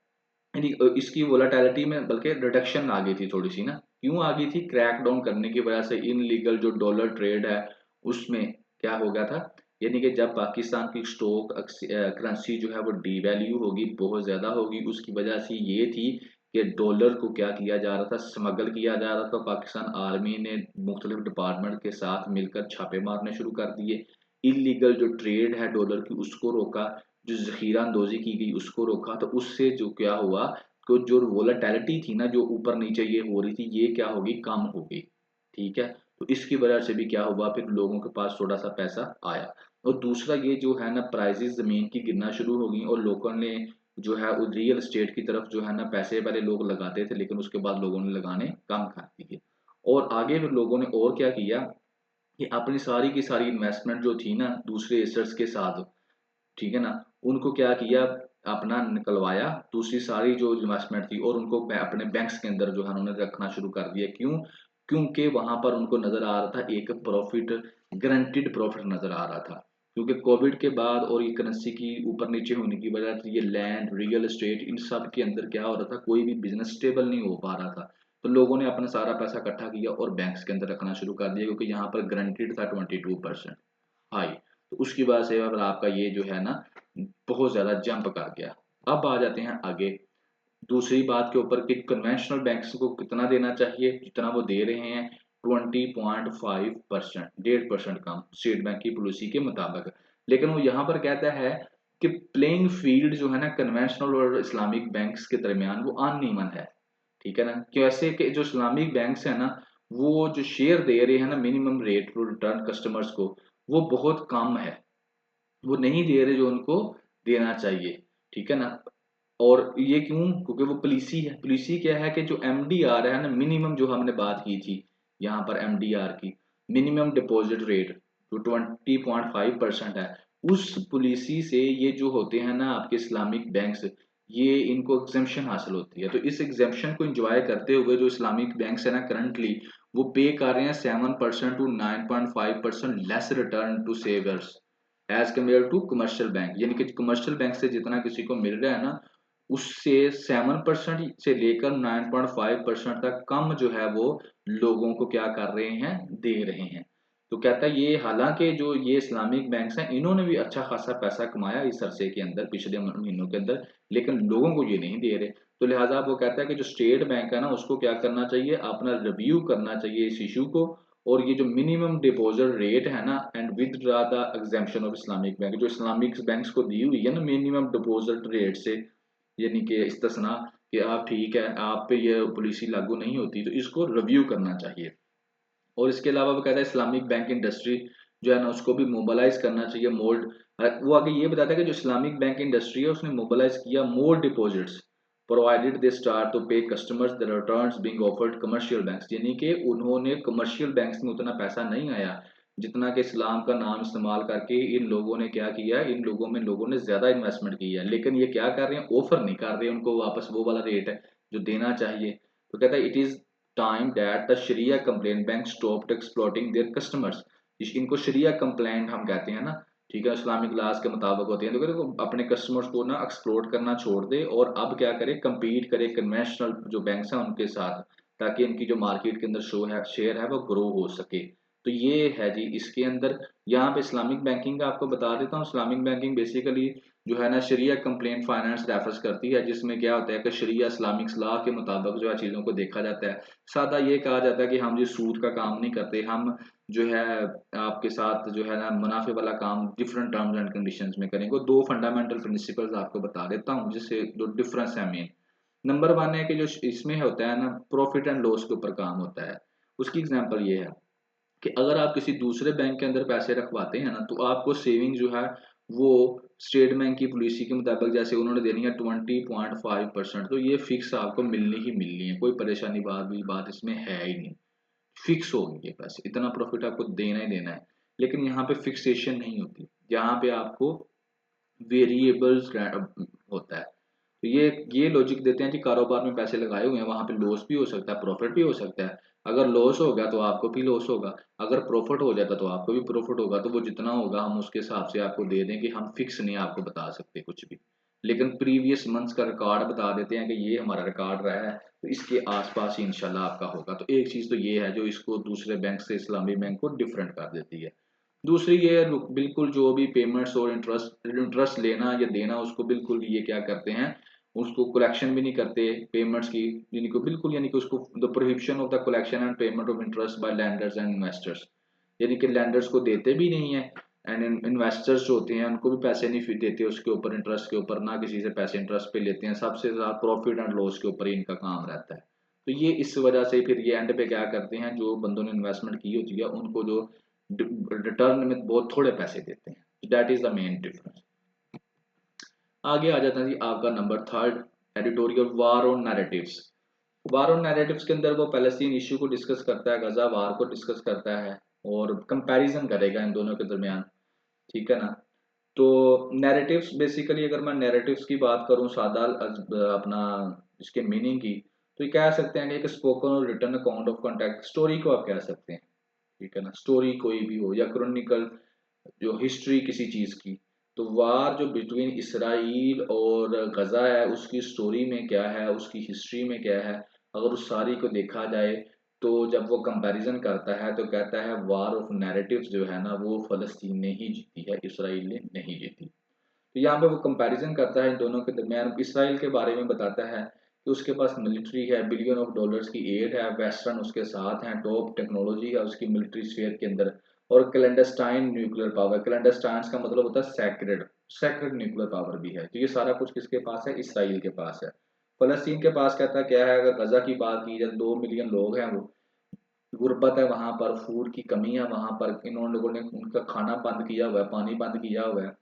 यानी इसकी वोलाटिलिटी में बल्कि रिडक्शन आ गई थी थोड़ी सी ना। क्यों आ गई थी, क्रैकडाउन करने की वजह से इनलीगल जो डॉलर ट्रेड है उसमें क्या हो गया था। यानी कि जब पाकिस्तान की स्टॉक करेंसी जो है वो डीवैल्यू होगी, बहुत ज्यादा होगी, उसकी वजह से ये थी कि डॉलर को क्या किया जा रहा था, स्मगल किया जा रहा था। पाकिस्तान आर्मी ने मुख्तलिफ डिपार्टमेंट के साथ मिलकर छापे मारने शुरू कर दिए। इलीगल जो ट्रेड है डॉलर की उसको रोका, जो जखीरा अंदोजी की गई उसको रोका। तो उससे जो क्या हुआ, तो जो वोलेटिलिटी थी ना, जो ऊपर नीचे ये हो रही थी, ये क्या होगी, कम हो गई। ठीक है, तो इसकी वजह से भी क्या हुआ, फिर लोगों के पास थोड़ा सा पैसा आया। और दूसरा ये जो है ना, प्राइजेस जमीन की गिरना शुरू हो गई, और लोगों ने जो है रियल एस्टेट की तरफ जो है ना, पैसे पहले लोग लगाते थे, लेकिन उसके बाद लोगों ने लगाने कम कर दिए। और आगे फिर लोगों ने और क्या किया, कि अपनी सारी की सारी इन्वेस्टमेंट जो थी ना दूसरे एसेट्स के साथ, ठीक है ना, उनको क्या किया, अपना निकलवाया दूसरी सारी जो इन्वेस्टमेंट थी और उनको अपने बैंक्स के अंदर जो है उन्होंने रखना शुरू कर दिया। क्यों? क्योंकि वहां पर उनको नजर आ रहा था एक प्रॉफिट, गारंटीड प्रॉफिट नजर आ रहा था। क्योंकि कोविड के बाद और ये करेंसी की ऊपर नीचे होने की वजह से ये लैंड, रियल एस्टेट, इन सब के अंदर क्या हो रहा था, कोई भी बिजनेस स्टेबल नहीं हो पा रहा था। तो लोगों ने अपना सारा पैसा इकट्ठा किया और बैंक्स के अंदर रखना शुरू कर दिया, क्योंकि यहाँ पर गारंटीड था 22% हाई। तो उसकी वजह से अब आपका ये जो है ना बहुत ज्यादा जंप कर गया। अब आ जाते हैं आगे दूसरी बात के ऊपर कि कन्वेंशनल बैंक्स को कितना देना चाहिए, जितना वो दे रहे हैं 20.5%, 1.5% कम स्टेट बैंक की पॉलिसी के मुताबिक। लेकिन वो यहाँ पर कहता है कि प्लेइंग फील्ड जो है ना कन्वेंशनल और इस्लामिक बैंक्स के दरमियान वो अनइवन है, ठीक है ना। कैसे कि जो इस्लामिक बैंक्स है ना वो जो शेयर दे रहे हैं ना minimum rate to return customers को, वो बहुत कम है, वो नहीं दे रहे जो उनको देना चाहिए, ठीक है ना। और ये क्यों? क्योंकि वो पॉलिसी है। पॉलिसी क्या है कि जो एमडीआर है ना, मिनिमम जो हमने बात की थी यहाँ पर एमडीआर की, मिनिमम डिपॉजिट रेट जो 20.5% है, उस पॉलिसी से ये जो होते हैं ना आपके इस्लामिक बैंक्स, ये इनको एग्जेम्पशन हासिल होती है। तो इस एग्जेम्पशन को एंजॉय करते हुए जो इस्लामिक बैंक्स है ना करंटली वो पे कर रहे हैं 7% to 9.5% less return to savers as compare to commercial bank. यानी कि कमर्शियल बैंक से जितना किसी को मिल रहा है ना उससे 7% से लेकर 9.5% तक कम जो है वो लोगों को क्या कर रहे हैं, दे रहे हैं। तो कहता है ये, हालांकि जो ये इस्लामिक बैंक्स हैं इन्होंने भी अच्छा खासा पैसा कमाया इस अरसे के अंदर, पिछले महीनों के अंदर, लेकिन लोगों को ये नहीं दे रहे। तो लिहाजा वो कहता है कि जो स्टेट बैंक है ना उसको क्या करना चाहिए, अपना रिव्यू करना चाहिए इस इशू को। और ये जो मिनिमम डिपॉजिट रेट है ना and withdraw the exemption of Islamic bank, जो इस्लामिक बैंक्स को दी हुई है ना मिनिमम डिपॉजिट रेट से, यानी कि इस्तेस्ना कि आप ठीक है आप पे ये पॉलिसी लागू नहीं होती, तो इसको रिव्यू करना चाहिए। और इसके अलावा वो कहता है इस्लामिक बैंक इंडस्ट्री जो है ना उसको भी मोबालाइज करना चाहिए मोल्ड। वो आगे ये बताता है कि जो इस्लामिक बैंक इंडस्ट्री है उसने मोबालाइज किया more deposits provided they start to pay customers the returns being offered commercial banks. यानी कि उन्होंने कमर्शियल बैंक्स में उतना पैसा नहीं आया जितना कि इस्लाम का नाम इस्तेमाल करके इन लोगों ने क्या किया, इन लोगों में लोगों ने ज्यादा इन्वेस्टमेंट की है। लेकिन ये क्या कर रहे हैं, ऑफर नहीं कर रहे उनको वापस वो वाला रेट है जो देना चाहिए। तो कहता है it is time that the Sharia complaint bank stopped exploiting their customers। इनको शरिया कंप्लेंट हम कहते हैं ना, ठीक है, इस्लामिक लॉज के मुताबिक होती हैं। तो कहते हैं अपने कस्टमर्स को ना एक्सप्लोर करना छोड़ दे और अब क्या करे, compete करे कन्वेंशनल जो बैंक्स हैं उनके साथ, ताकि इनकी जो मार्केट के अंदर शो है शेयर है वो ग्रो हो सके। तो ये है जी इसके अंदर। यहाँ पे इस्लामिक बैंकिंग का आपको बता देता हूँ। इस्लामिक बैंकिंग बेसिकली जो है ना शरिया कंप्लेंट फाइनेंस रेफर्स करती है, जिसमें क्या होता है कि शरिया इस्लामिक लॉ के मुताबिक जो है चीज़ों को देखा जाता है। सादा ये कहा जाता है कि हम जी सूद का काम नहीं करते, हम जो है आपके साथ जो है ना मुनाफे वाला काम डिफरेंट टर्म्स एंड कंडीशंस में करेंगे। दो फंडामेंटल प्रिंसिपल्स आपको बता देता हूँ जिससे जो डिफरेंस है मेन। नंबर वन है कि जो इसमें होता है ना प्रॉफिट एंड लॉस के ऊपर काम होता है। उसकी एग्जांपल ये है कि अगर आप किसी दूसरे बैंक के अंदर पैसे रखवाते हैं ना तो आपको सेविंग जो है वो स्टेट बैंक की पॉलिसी के मुताबिक जैसे उन्होंने देनी है 20.5%, तो ये फिक्स आपको मिलनी ही मिलनी है, कोई परेशानी बात इसमें है ही नहीं। फिक्स होगी ये पैसे, इतना प्रॉफिट आपको देना ही देना है। लेकिन यहाँ पे फिक्सेशन नहीं होती, यहाँ पे आपको वेरिएबल्स होता है। तो ये लॉजिक देते हैं कि कारोबार में पैसे लगाए हुए हैं वहां पे लॉस भी हो सकता है प्रॉफिट भी हो सकता है। अगर लॉस हो गया तो आपको भी लॉस होगा, अगर प्रॉफिट हो जाता तो आपको भी प्रॉफिट होगा। तो वो जितना होगा हम उसके हिसाब से आपको दे देंगे, हम फिक्स नहीं आपको बता सकते कुछ भी। लेकिन प्रीवियस मंथ्स का रिकॉर्ड बता देते हैं कि ये हमारा रिकॉर्ड रहा है, तो इसके आसपास ही इंशाल्लाह आपका होगा। तो एक चीज तो ये है जो इसको दूसरे बैंक से इस्लामी बैंक को डिफरेंट कर देती है। दूसरी ये बिल्कुल जो भी पेमेंट्स और इंटरेस्ट इंटरेस्ट लेना या देना उसको बिल्कुल ये क्या करते हैं, उसको कलेक्शन भी नहीं करते पेमेंट्स की, यानी कि बिल्कुल, यानी कि उसको the prohibition of the collection and payment of interest by landers and investors. यानी कि लैंडर्स को देते भी नहीं है एंड इन्वेस्टर्स जो होते हैं उनको भी पैसे नहीं देते उसके ऊपर, इंटरेस्ट के ऊपर ना किसी से पैसे इंटरेस्ट पे लेते हैं। सबसे ज्यादा प्रॉफिट एंड लॉस के ऊपर ही इनका काम रहता है। तो ये इस वजह से फिर ये एंड पे क्या करते हैं, जो बंदों ने इन्वेस्टमेंट की होती है उनको जो रिटर्न में बहुत थोड़े पैसे देते हैं। That is the main difference. आगे आ जाता है जी आपका number third, editorial war on narratives. War on narratives के अंदर वो पैलेस्टीन इश्यू को डिस्कस करता है, गजा वार को डिस्कस करता है। और कंपैरिजन करेगा इन दोनों के दरमियान, ठीक है ना। तो नैरेटिव्स, बेसिकली अगर मैं नैरेटिव्स की बात करूं सादा अपना इसके मीनिंग की, तो ये कह सकते हैं कि एक स्पोकन और written account of contact, story को आप कह सकते हैं, ठीक है ना। स्टोरी कोई भी हो या क्रॉनिकल, जो हिस्ट्री किसी चीज की। तो वार जो बिटवीन इसराइल और गजा है, उसकी स्टोरी में क्या है, उसकी हिस्ट्री में क्या है, अगर उस सारी को देखा जाए, तो जब वो कंपैरिजन करता है तो कहता है वार ऑफ नैरेटिव्स जो है ना, वो फलस्तीन ने ही जीती है, इसराइल ने नहीं जीती। तो यहाँ पे वो कंपैरिजन करता है इन दोनों के दरमियान, इसराइल के बारे में बताता है कि उसके पास मिलिट्री है, बिलियन ऑफ डॉलर्स की एड है, वेस्टर्न उसके साथ हैं, टॉप टेक्नोलॉजी है उसकी मिलिट्री स्फीयर के अंदर, और क्लैंडस्टाइन न्यूक्लियर पावर, क्लैंडस्टाइन का मतलब होता है सैक्रेड, सैक्रेड न्यूक्लियर पावर भी है। तो ये सारा कुछ किसके पास है, इसराइल के पास है। फलस्तीन के पास कहता है क्या है, अगर गजा की बात की जाए, 2 मिलियन लोग हैं, वो गुर्बत है वहां पर, फूड की कमी है वहां पर, इन लोगों ने उनका खाना बंद किया हुआ है, पानी बंद किया हुआ है,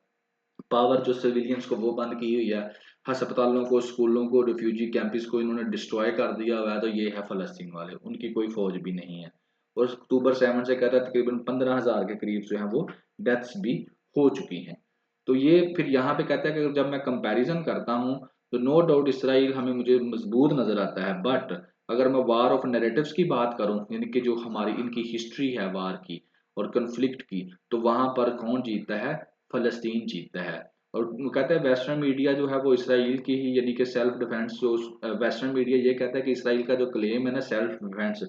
पावर जो सिविलियंस को वो बंद की हुई है, अस्पतालों को, स्कूलों को, रिफ्यूजी कैंपस को इन्होंने डिस्ट्रॉय कर दिया हुआ है। तो ये है फलस्तीन वाले, उनकी कोई फौज भी नहीं है। और अक्टूबर 7 से कहता है तकरीबन 15,000 के करीब जो है वो डेथ्स भी हो चुकी हैं। तो ये फिर यहाँ पे कहता है कि जब मैं कंपैरिजन करता हूँ, तो नो डाउट इसराइल हमें मुझे मजबूत नजर आता है, बट अगर मैं वार ऑफ नैरेटिव्स की बात करूं, यानी कि जो हमारी इनकी हिस्ट्री है वार की और कन्फ्लिक्ट की, तो वहां पर कौन जीतता है, फलस्तीन जीतता है। और वो कहता है वेस्टर्न मीडिया जो है वो इसराइल की ही, यानी कि सेल्फ डिफेंस, जो वेस्टर्न मीडिया ये कहता है कि इसराइल का जो क्लेम है ना सेल्फ डिफेंस,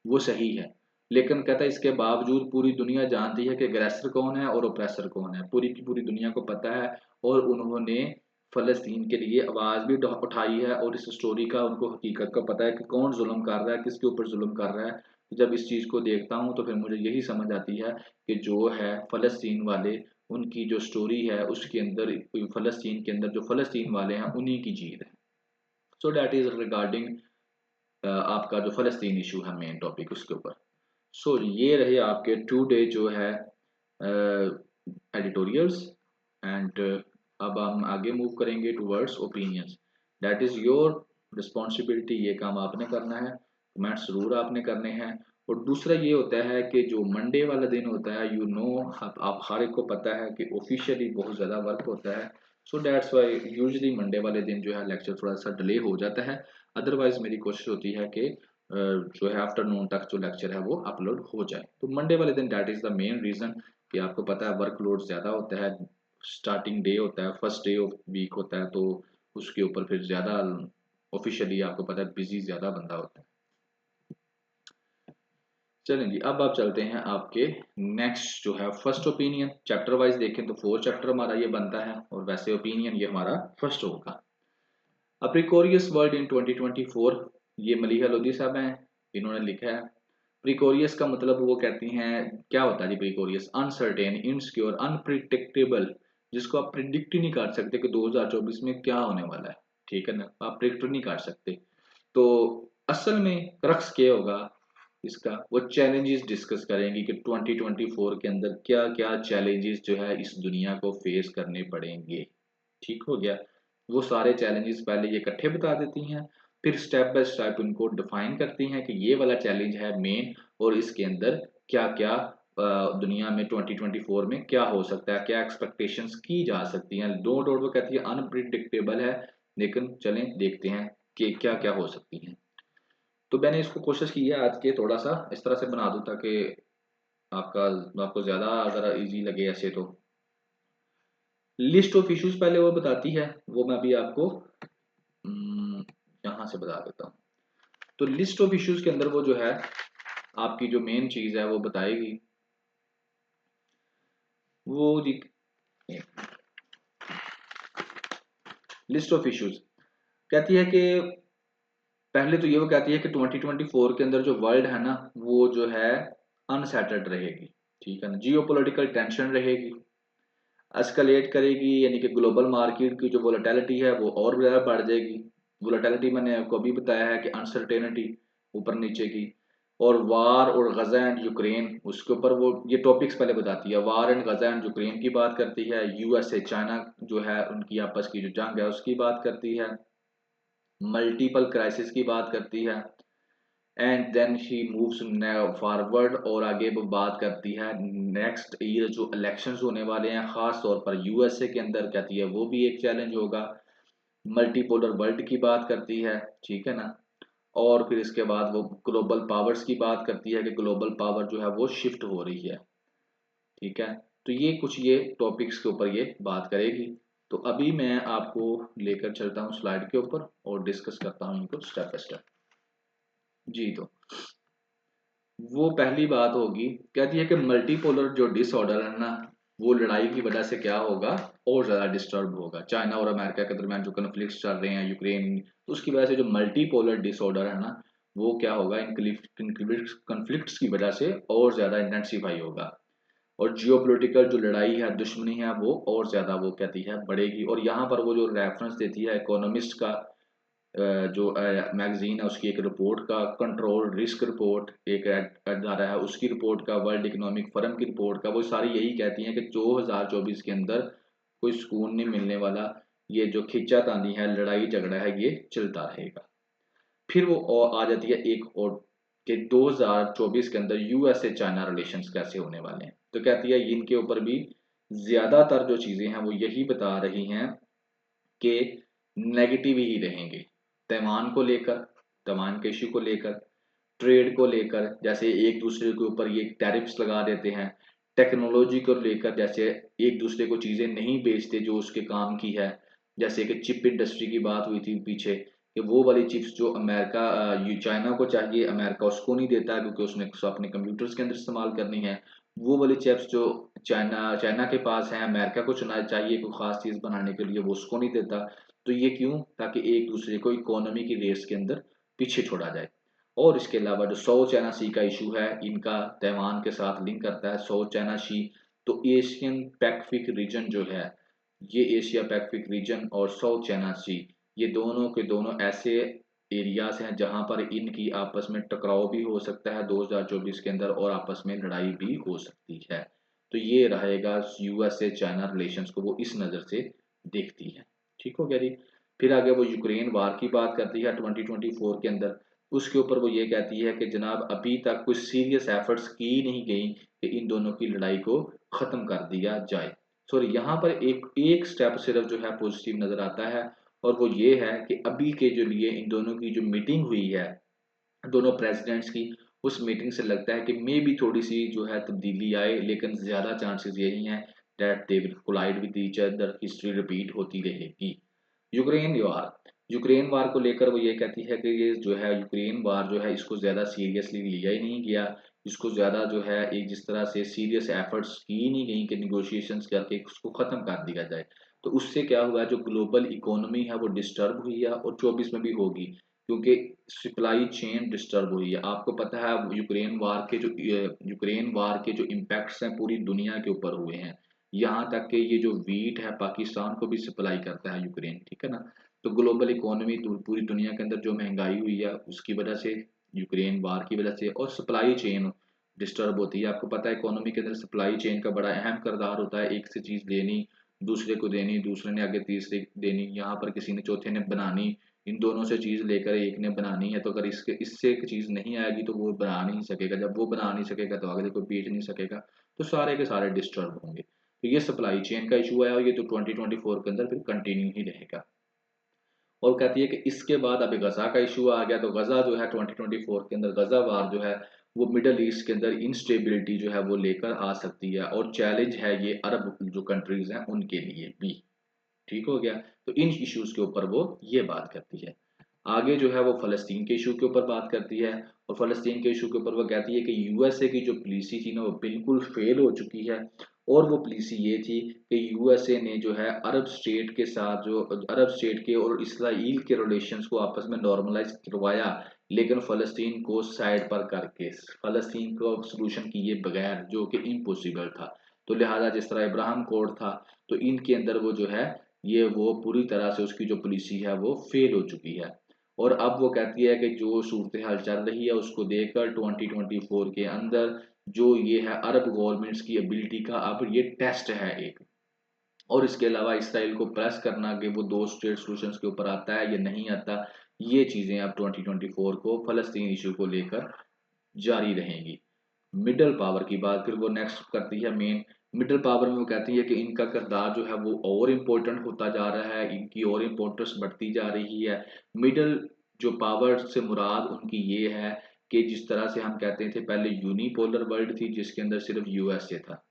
वो सही है। लेकिन कहता है इसके बावजूद पूरी दुनिया जानती है कि अग्रेसर कौन है और ओप्रेसर कौन है, पूरी की पूरी दुनिया को पता है। और उन्होंने फलस्तीन के लिए आवाज भी उठाई है, और इस स्टोरी का उनको हकीकत का पता है कि कौन जुल्म कर रहा है, किसके ऊपर जुल्म कर रहा है। तो जब इस चीज को देखता हूँ तो फिर मुझे यही समझ आती है कि जो है फलस्तीन वाले, उनकी जो स्टोरी है उसके अंदर, फलस्तीन के अंदर जो फलस्तीन वाले हैं उन्हीं की जीत है। सो डैट इज रिगार्डिंग आपका जो फलस्तीन इशू है, मेन टॉपिक उसके ऊपर। सो ये रहे आपके टुडे जो है एडिटोरियल्स। एंड अब हम आगे मूव करेंगे towards opinions. That is your responsibility, ये काम आपने करना है, कमेंट्स जरूर आपने करने हैं। और दूसरा ये होता है कि जो मंडे वाला दिन होता है, यू नो, आप हर एक को पता है कि ऑफिशियली बहुत ज़्यादा वर्क होता है। So that's why usually Monday वाले दिन जो है लेक्चर थोड़ा सा डिले हो जाता है। अदरवाइज मेरी कोशिश होती है कि जो है आफ्टरनून तक जो लेक्चर है वो अपलोड हो जाए। तो मंडे वाले दिन that is the main reason कि आपको पता है वर्कलोड ज़्यादा होता है, स्टार्टिंग डे होता है, फर्स्ट डे ऑफ वीक होता है, तो उसके ऊपर फिर ज़्यादा ऑफिशियली आपको पता है बिजी ज़्यादा बंदा होता है। चलें जी, अब आप चलते हैं आपके नेक्स्ट जो है फर्स्ट ओपिनियन। चैप्टर वाइज देखें तो 4 चैप्टर हमारा ये बनता है, और वैसे ओपिनियन ये हमारा फर्स्ट होगा। अ प्रिकॉरियस वर्ल्ड इन 2024, ये मलीहा लोधी साहब हैं, इन्होंने लिखा है। प्रिकॉरियस का मतलब वो कहती हैं क्या होता है जी, प्रिकॉरियस अनसर्टेन, इनसिक्योर, अनप्रिडिक्टेबल, जिसको आप प्रिडिक्ट ही नहीं कर सकते कि 2024 में क्या होने वाला है, ठीक है ना, आप प्रिडिक्ट नहीं कर सकते। तो असल में क्रक्स क्या होगा इसका, वो चैलेंजेस डिस्कस करेंगी कि 2024 के अंदर क्या क्या चैलेंजेस जो है इस दुनिया को फेस करने पड़ेंगे। ठीक हो गया। वो सारे चैलेंजेस पहले ये इकट्ठे बता देती हैं, फिर स्टेप बाय स्टेप इनको डिफाइन करती हैं कि ये वाला चैलेंज है मेन, और इसके अंदर क्या क्या दुनिया में 2024 में क्या हो सकता है, क्या एक्सपेक्टेशंस की जा सकती हैं। दो डॉट वो कहती है अनप्रिडिक्टेबल है, लेकिन चलें देखते हैं कि क्या क्या हो सकती हैं। तो मैंने इसको कोशिश की है आज के थोड़ा सा इस तरह से बना दूं ताकि आपका आपको ज्यादा अगर इजी लगे ऐसे। तो लिस्ट ऑफ इश्यूज पहले वो बताती है, वो मैं अभी आपको यहाँ से बता देता हूँ। तो लिस्ट ऑफ इश्यूज के अंदर वो जो है आपकी जो मेन चीज है वो बताएगी, वो जी लिस्ट ऑफ इश्यूज कहती है कि पहले तो ये वो कहती है कि 2024 के अंदर जो वर्ल्ड है ना, वो जो है अनसेटल्ड रहेगी, ठीक है ना, जियोपॉलिटिकल टेंशन रहेगी, एस्केलेट करेगी, यानी कि ग्लोबल मार्केट की जो वोलेटिलिटी है वो और ज़्यादा बढ़ जाएगी। वोलेटिलिटी मैंने आपको अभी बताया है कि अनसर्टेनिटी ऊपर नीचे की। और वार और गजा एंड यूक्रेन, उसके ऊपर वो ये टॉपिक्स पहले बताती है, war and Gaza and Ukraine की बात करती है, यूएसए चाइना जो है उनकी आपस की जो जंग है उसकी बात करती है, मल्टीपल क्राइसिस की बात करती है, and then she moves forward, और आगे वो बात करती है नेक्स्ट ईयर जो इलेक्शंस होने वाले हैं खास तौर पर यूएसए के अंदर, कहती है वो भी एक चैलेंज होगा। मल्टीपोलर वर्ल्ड की बात करती है, ठीक है ना। और फिर इसके बाद वो ग्लोबल पावर्स की बात करती है कि ग्लोबल पावर जो है वो शिफ्ट हो रही है, ठीक है। तो ये कुछ ये टॉपिक्स के ऊपर ये बात करेगी। तो अभी मैं आपको लेकर चलता हूँ स्लाइड के ऊपर और डिस्कस करता हूँ इनको स्टेप बाय स्टेप। जी, तो वो पहली बात होगी, कहती है कि मल्टीपोलर जो डिसऑर्डर है ना, वो लड़ाई की वजह से क्या होगा, और ज्यादा डिस्टर्ब होगा। चाइना और अमेरिका के दरमियान जो कन्फ्लिक्ट्स चल रहे हैं यूक्रेन, तो उसकी वजह से जो मल्टीपोलर डिसऑर्डर है ना, वो क्या होगा, इन कन्फ्लिक्ट्स की वजह से और ज्यादा इंटेंसिफाई होगा। और जियोपॉलिटिकल जो लड़ाई है, दुश्मनी है, वो और ज्यादा वो कहती है बढ़ेगी। और यहाँ पर वो जो रेफरेंस देती है इकोनॉमिस्ट का, जो मैगजीन है उसकी एक रिपोर्ट का, कंट्रोल रिस्क रिपोर्ट एक अदारा है उसकी रिपोर्ट का, वर्ल्ड इकोनॉमिक फोरम की रिपोर्ट का, वो सारी यही कहती हैं कि 2024 के अंदर कोई सुकून नहीं मिलने वाला। ये जो खींचातानी है, लड़ाई झगड़ा है, ये चलता रहेगा। फिर वो और आ जाती है एक और कि 2024 के अंदर यूएसए चाइना रिलेशंस कैसे होने वाले हैं। तो कहती है इनके ऊपर भी ज्यादातर जो चीजें हैं वो यही बता रही हैं कि नेगेटिव ही रहेंगे। तैवान को लेकर, तैवान के इश्यू को लेकर, ट्रेड को लेकर, जैसे एक दूसरे के ऊपर ये टैरिफ्स लगा देते हैं। टेक्नोलॉजी को लेकर, जैसे एक दूसरे को चीजें नहीं बेचते जो उसके काम की है। जैसे कि चिप इंडस्ट्री की बात हुई थी पीछे, कि वो वाली चिप्स जो अमेरिका चाइना को चाहिए, अमेरिका उसको नहीं देता क्योंकि उसने अपने कंप्यूटर्स के अंदर इस्तेमाल करनी है। वो वाली चिप्स जो चाइना चाइना के पास है, अमेरिका को चुना चाहिए कोई खास चीज बनाने के लिए, वो उसको नहीं देता। तो ये क्यों, ताकि एक दूसरे को इकोनॉमी की रेस के अंदर पीछे छोड़ा जाए। और इसके अलावा जो साउथ चाइना सी का इशू है, इनका तैवान के साथ लिंक करता है साउथ चाइना सी। तो एशियन पैसिफिक रीजन जो है, ये एशिया पैसिफिक रीजन और साउथ चाइना सी, ये दोनों के दोनों ऐसे एरियाज हैं जहां पर इनकी आपस में टकराव भी हो सकता है 2024 के अंदर, और आपस में लड़ाई भी हो सकती है। तो ये रहेगा यूएसए चाइना रिलेशंस को वो इस नज़र से देखती है। ठीक हो गया जी। फिर आगे वो यूक्रेन वार की बात करती है 2024 के अंदर। उसके ऊपर वो ये कहती है कि जनाब अभी तक कुछ सीरियस एफर्ट्स की नहीं गई कि इन दोनों की लड़ाई को ख़त्म कर दिया जाए। सॉरी, यहाँ पर एक एक स्टेप सिर्फ जो है पॉजिटिव नज़र आता है, और वो ये है कि अभी के जो लिए इन दोनों की जो मीटिंग हुई है, दोनों प्रेसिडेंट्स की, उस मीटिंग से लगता है कि मे भी थोड़ी सी जो है तब्दीली आए, लेकिन ज़्यादा चांसेस यही हैं that they will collide with each other, history repeat होती रहेगी। यूक्रेन वार, यूक्रेन वार को लेकर वो ये कहती है कि ये जो है यूक्रेन वार जो है इसको ज़्यादा सीरियसली लिया ही नहीं गया। इसको ज़्यादा जो है एक जिस तरह से सीरियस एफर्ट्स की नहीं गई कि निगोशिएशंस करके उसको ख़त्म कर दिया जाए। तो उससे क्या हुआ, जो ग्लोबल इकोनॉमी है वो डिस्टर्ब हुई है, और 24 में भी होगी, क्योंकि सप्लाई चेन डिस्टर्ब हुई है। आपको पता है यूक्रेन वार के जो इम्पैक्ट्स हैं पूरी दुनिया के ऊपर हुए हैं। यहाँ तक कि ये जो वीट है पाकिस्तान को भी सप्लाई करता है यूक्रेन, ठीक है ना। तो ग्लोबल इकोनॉमी पूरी दुनिया के अंदर जो महंगाई हुई है उसकी वजह से, यूक्रेन वार की वजह से, और सप्लाई चेन डिस्टर्ब होती है। आपको पता है इकोनॉमी के अंदर सप्लाई चेन का बड़ा अहम किरदार होता है। एक से चीज लेनी, दूसरे को देनी, दूसरे ने आगे तीसरे को देनी, यहाँ पर किसी ने चौथे ने बनानी। इन दोनों से चीज लेकर एक ने बनानी है, तो अगर इससे एक चीज नहीं आएगी तो वो बना नहीं सकेगा। जब वो बना नहीं सकेगा तो अगले को बेच नहीं सकेगा। तो सारे के सारे डिस्टर्ब होंगे। तो ये सप्लाई चेन का इशू है, और ये तो 2024 के अंदर फिर कंटिन्यू ही रहेगा। और कहती है कि इसके बाद अभी गजा का इशू आ गया। तो गजा जो है 2024 के अंदर गजा वार जो है वो मिडल ईस्ट के अंदर इंस्टेबिलिटी जो है वो लेकर आ सकती है, और चैलेंज है ये अरब जो कंट्रीज हैं उनके लिए भी। ठीक हो गया। तो इन इश्यूज के ऊपर वो ये बात करती है। आगे जो है वो फलस्तीन के इशू के ऊपर बात करती है, और फलस्तीन के इशू के ऊपर वो कहती है कि यूएसए की जो पॉलिसी थी ना वो बिल्कुल फेल हो चुकी है। और वो पॉलिसी ये थी कि यूएसए ने जो है अरब स्टेट के साथ, जो अरब स्टेट के और इसराइल के रिलेशंस को आपस में नॉर्मलाइज करवाया, लेकिन फलस्तीन को साइड पर करके, फलस्तीन को सोल्यूशन किए बगैर, जो कि इम्पॉसिबल था। तो लिहाजा जिस तरह इब्राहिम कोड था, तो इनके अंदर वो जो है ये वो पूरी तरह से उसकी जो पॉलिसी है वो फेल हो चुकी है। और अब वो कहती है कि जो सूरत हाल चल रही है उसको देखकर 2024 के अंदर जो ये है अरब गवर्नमेंट्स की एबिलिटी का अब ये टेस्ट है एक। और इसके अलावा इसराइल को प्रेस करना कि वो दो स्टेट सॉल्यूशंस के ऊपर आता है या नहीं आता, ये चीज़ें अब 2024 को फ़लस्तीन इशू को लेकर जारी रहेंगी। मिडल पावर की बात फिर वो नेक्स्ट करती है मेन। मिडल पावर में वो कहती है कि इनका किरदार जो है वो और इम्पोर्टेंट होता जा रहा है, इनकी और इम्पोर्टेंस बढ़ती जा रही है। मिडल जो पावर से मुराद उनकी ये है कि जिस तरह से हम कहते थे पहले यूनिपोलर वर्ल्ड थी जिसके अंदर सिर्फ यूएसए था,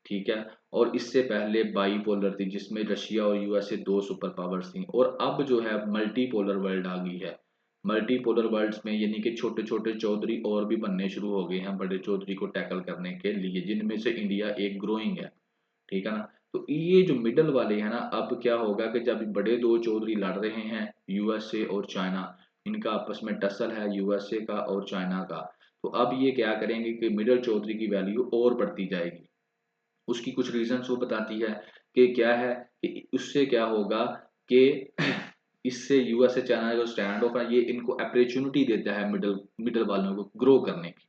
ठीक है, और इससे पहले बाईपोलर थी जिसमें रशिया और यूएसए दो सुपर पावर्स थी, और अब जो है मल्टीपोलर वर्ल्ड आ गई है। मल्टीपोलर वर्ल्ड्स में यानी कि छोटे छोटे चौधरी और भी बनने शुरू हो गए हैं बड़े चौधरी को टैकल करने के लिए, जिनमें से इंडिया एक ग्रोइंग है, ठीक है ना। तो ये जो मिडल वाले हैं ना, अब क्या होगा कि जब बड़े दो चौधरी लड़ रहे हैं यूएसए और चाइना, इनका आपस में टसल है यूएसए का और चाइना का, तो अब ये क्या करेंगे कि मिडल चौधरी की वैल्यू और बढ़ती जाएगी। उसकी कुछ रीजंस वो बताती है कि क्या है कि उससे क्या होगा कि इससे यूएस से चाइना जो स्टैंड ऑफ है ये इनको अपॉर्चुनिटी देता है मिडल मिडल वालों को ग्रो करने की,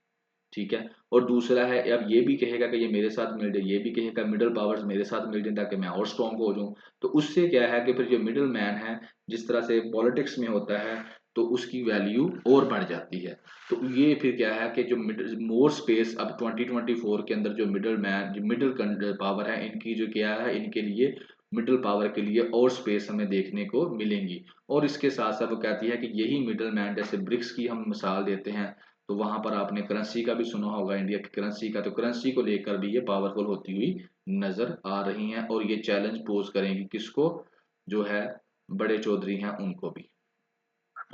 ठीक है। और दूसरा है अब ये भी कहेगा कि ये मेरे साथ मिल जाए, ये भी कहेगा मिडल पावर्स मेरे साथ मिल जाए ताकि मैं और स्ट्रॉन्ग हो जाऊं। तो उससे क्या है कि फिर जो मिडल मैन है जिस तरह से पॉलिटिक्स में होता है तो उसकी वैल्यू और बढ़ जाती है। तो ये फिर क्या है कि जो मिडल मोर स्पेस अब 2024 के अंदर जो मिडल मैन जो मिडल पावर है इनकी जो क्या है इनके लिए मिडल पावर के लिए और स्पेस हमें देखने को मिलेंगी। और इसके साथ साथ वो कहती है कि यही मिडल मैन जैसे ब्रिक्स की हम मिसाल देते हैं तो वहां पर आपने करेंसी का भी सुना होगा इंडिया की करेंसी का, तो करेंसी को लेकर भी ये पावरफुल होती हुई नजर आ रही हैं और ये चैलेंज पोज करेंगी किसको, जो है बड़े चौधरी हैं उनको भी।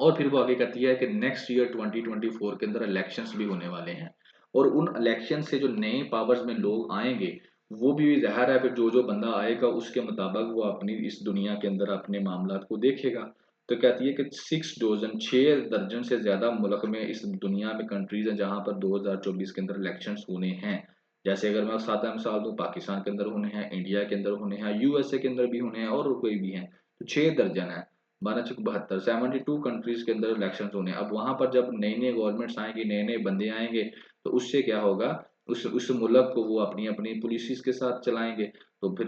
और फिर वो आगे कहती है कि नेक्स्ट ईयर 2024 के अंदर इलेक्शंस भी होने वाले हैं और उन इलेक्शन से जो नए पावर्स में लोग आएंगे वो भी ज़ाहिर है फिर जो जो बंदा आएगा उसके मुताबिक वो अपनी इस दुनिया के अंदर अपने मामला को देखेगा। तो कहती है कि 6 दर्जन से ज़्यादा मुल्क में इस दुनिया में कंट्रीज हैं जहाँ पर 2024 के अंदर इलेक्शंस होने हैं। जैसे अगर मैं सादा मिसाल दूँ पाकिस्तान के अंदर होने हैं, इंडिया के अंदर होने हैं, यूएसए के अंदर भी होने हैं और कोई भी हैं, तो 6 दर्जन है। 12 72 72 कंट्रीज के अंदर इलेक्शन होने हैं। अब वहां पर जब नई नई गवर्नमेंट्स आएंगी नए नए बंदे आएंगे तो उससे क्या होगा, उस मुल्क को वो अपनी अपनी पॉलिसीज के साथ चलाएंगे तो फिर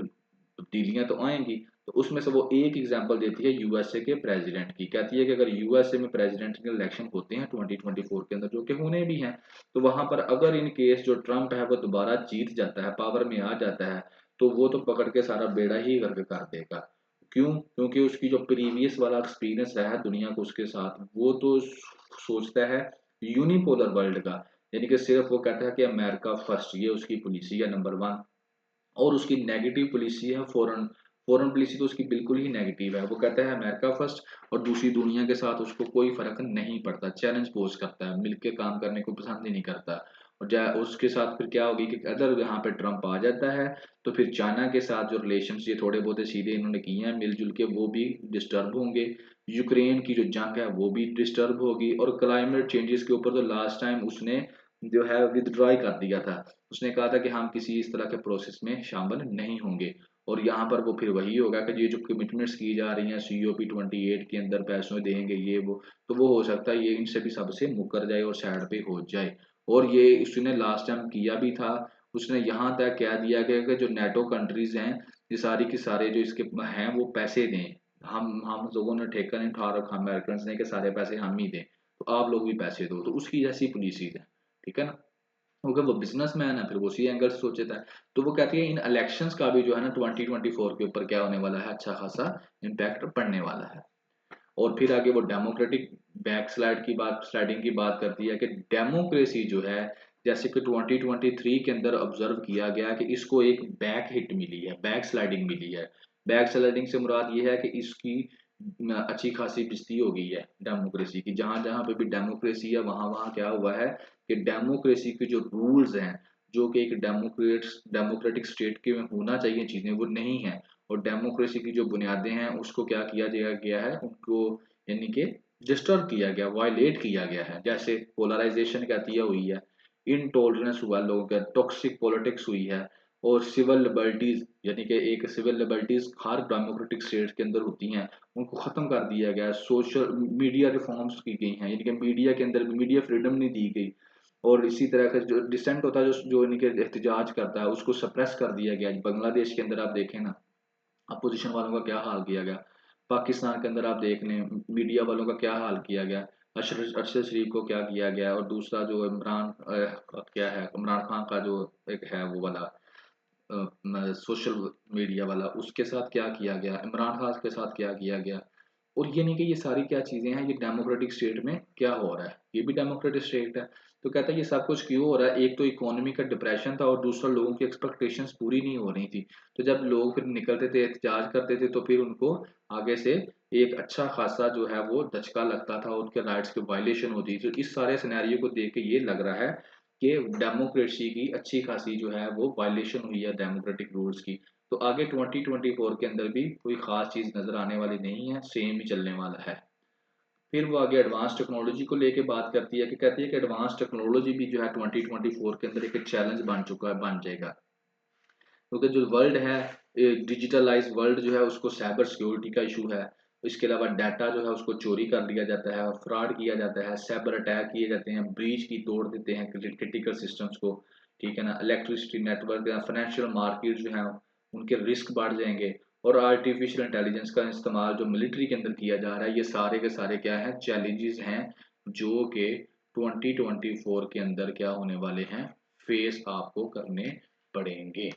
तब्दीलियां तो आएंगी। तो उसमें से वो एक एग्जांपल देती है यूएसए के प्रेसिडेंट की, कहती है कि अगर यूएसए में प्रेसिडेंट के इलेक्शन होते हैं 2024 के अंदर जो कि होने भी हैं, तो वहां पर अगर इन केस जो ट्रम्प है वो दोबारा जीत जाता है पावर में आ जाता है तो वो तो पकड़ के सारा बेड़ा ही करके कर देगा। क्यों? क्योंकि उसकी जो प्रीवियस वाला एक्सपीरियंस रहा है दुनिया को उसके साथ वो तो सोचता है यूनिपोलर वर्ल्ड का, यानी कि सिर्फ वो कहता है कि अमेरिका फर्स्ट, ये उसकी पॉलिसी है नंबर वन। और उसकी नेगेटिव पॉलिसी है फॉरेन फॉरेन पॉलिसी तो उसकी बिल्कुल ही नेगेटिव है, वो कहता है अमेरिका फर्स्ट और दूसरी दुनिया के साथ उसको कोई फर्क नहीं पड़ता, चैलेंज पोज करता है, मिलकर काम करने को पसंद ही नहीं करता। और उसके साथ फिर क्या होगी कि अगर यहाँ पे ट्रम्प आ जाता है तो फिर चाइना के साथ जो रिलेशन ये थोड़े बहुत सीधे इन्होंने किए हैं मिलजुल के वो भी डिस्टर्ब होंगे। यूक्रेन की जो जंग है वो भी डिस्टर्ब होगी और क्लाइमेट चेंजेस के ऊपर तो लास्ट टाइम उसने जो है विदड्रॉ कर दिया था। उसने कहा था कि हम किसी इस तरह के प्रोसेस में शामिल नहीं होंगे। और यहाँ पर वो फिर वही होगा कि ये जो कमिटमेंट्स की जा रही हैं COP28 के अंदर पैसों देंगे ये वो, तो वो हो सकता है ये इनसे भी सबसे मुकर जाए और साइड पे हो जाए। और ये उसने लास्ट टाइम किया भी था, उसने यहाँ तक कह दिया गया कि जो नेटो कंट्रीज हैं ये सारी की सारे जो इसके हैं वो पैसे दें, हम लोगों ने ठेका नहीं उठा रखा अमेरिकन ने कि सारे पैसे हम ही दें, तो आप लोग भी पैसे दो, तो उसकी जैसी पॉलिसीज है, ठीक है ना। क्योंकि वो बिजनेसमैन है फिर वो उसी एंगल से सोचता है। तो वो कहती है इन इलेक्शंस का भी जो है ना 2024 के ऊपर क्या होने वाला है, अच्छा खासा इम्पैक्ट पड़ने वाला है। और फिर आगे वो डेमोक्रेटिक बैक स्लाइडिंग की बात करती है कि डेमोक्रेसी जो है जैसे कि 2023 के अंदर ऑब्जर्व किया गया कि इसको एक बैक हिट मिली है, बैक स्लाइडिंग मिली है। बैक स्लाइडिंग से मुराद ये है कि इसकी अच्छी खासी बेइज्जती हो गई है डेमोक्रेसी की, जहां जहां पे भी डेमोक्रेसी है वहां वहां क्या हुआ है कि डेमोक्रेसी के जो रूल्स हैं जो कि एक डेमोक्रेटिक स्टेट के में होना चाहिए चीजें वो नहीं है। और डेमोक्रेसी की जो बुनियादें हैं उसको क्या किया गया है उनको यानी कि डिस्टर्ब किया गया, वायलेट किया गया है। जैसे पोलराइजेशन कहती है हुई है, इनटॉलरेंस हुआ लोगों का, टॉक्सिक पॉलिटिक्स हुई है, और सिविल लिबर्टीज यानी कि एक सिविल लिबर्टीज हर डेमोक्रेटिक स्टेट के अंदर होती हैं उनको खत्म कर दिया गया है। सोशल मीडिया रिफॉर्म्स की गई हैं यानी कि मीडिया के अंदर मीडिया फ्रीडम नहीं दी गई। और इसी तरह का जो डिसेंट होता है जो यानी कि एहतजाज करता है उसको सप्रेस कर दिया गया। बांग्लादेश के अंदर आप देखें ना अपोजिशन वालों का क्या हाल किया गया, पाकिस्तान के अंदर आप देख लें मीडिया वालों का क्या हाल किया गया, अरशद शरीफ को क्या किया गया, और दूसरा जो क्या है इमरान खान का जो एक है वो वाला सोशल मीडिया वाला, उसके साथ क्या किया गया, इमरान खान के साथ क्या किया गया। और ये नहीं कि ये सारी क्या चीज़ें हैं, ये डेमोक्रेटिक स्टेट में क्या हो रहा है, ये भी डेमोक्रेटिक स्टेट है। तो कहता है ये सब कुछ क्यों हो रहा है, एक तो इकोनॉमी का डिप्रेशन था और दूसरा लोगों की एक्सपेक्टेशंस पूरी नहीं हो रही थी। तो जब लोग फिर निकलते थे एहतजाज करते थे तो फिर उनको आगे से एक अच्छा खासा जो है वो दचका लगता था, उनके राइट्स की वायलेशन होती थी। तो इस सारे सिनेरियो को देख के ये लग रहा है कि डेमोक्रेसी की अच्छी खासी जो है वो वायलेशन हुई है डेमोक्रेटिक रूल्स की। तो आगे 2024 के अंदर भी कोई खास चीज़ नज़र आने वाली नहीं है, सेम ही चलने वाला है। फिर वो आगे एडवांस टेक्नोलॉजी को लेके बात करती है कि कहती है कि एडवांस टेक्नोलॉजी भी जो है 2024 के अंदर एक चैलेंज बन चुका है, बन जाएगा। क्योंकि जो वर्ल्ड है डिजिटलाइज वर्ल्ड जो है उसको साइबर सिक्योरिटी का इशू है। इसके अलावा डाटा जो है उसको चोरी कर लिया जाता है, फ्रॉड किया जाता है, साइबर अटैक किए जाते हैं, ब्रीच की तोड़ देते हैं क्रिटिकल सिस्टम्स को। ठीक है ना, इलेक्ट्रिसिटी नेटवर्क या फाइनेंशियल मार्केट जो है उनके रिस्क बढ़ जाएंगे। और आर्टिफिशियल इंटेलिजेंस का इस्तेमाल जो मिलिट्री के अंदर किया जा रहा है, ये सारे के सारे क्या है, चैलेंजेस हैं जो कि 2024 के अंदर क्या होने वाले हैं, फेस आपको करने पड़ेंगे।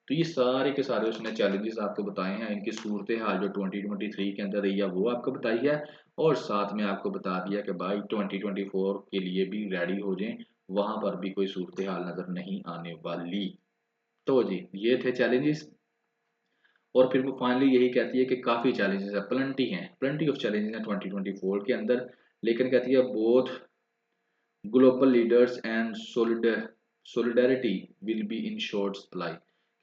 तो ये सारे के सारे उसने चैलेंजेस आपको बताए हैं, इनकी सूरत हाल जो 2023 के अंदर रही है वो आपको बताई है। और साथ में आपको बता दिया कि भाई 2024 के लिए भी रेडी हो जाएं, वहां पर भी कोई सूरत हाल नजर नहीं आने वाली। तो जी ये थे चैलेंजेस। और फिर वो फाइनली यही कहती है कि काफ़ी चैलेंजेस है, प्लेंटी ऑफ चैलेंजेस हैं 2024 के अंदर। लेकिन कहती है both global leaders and solidarity will be in short supply.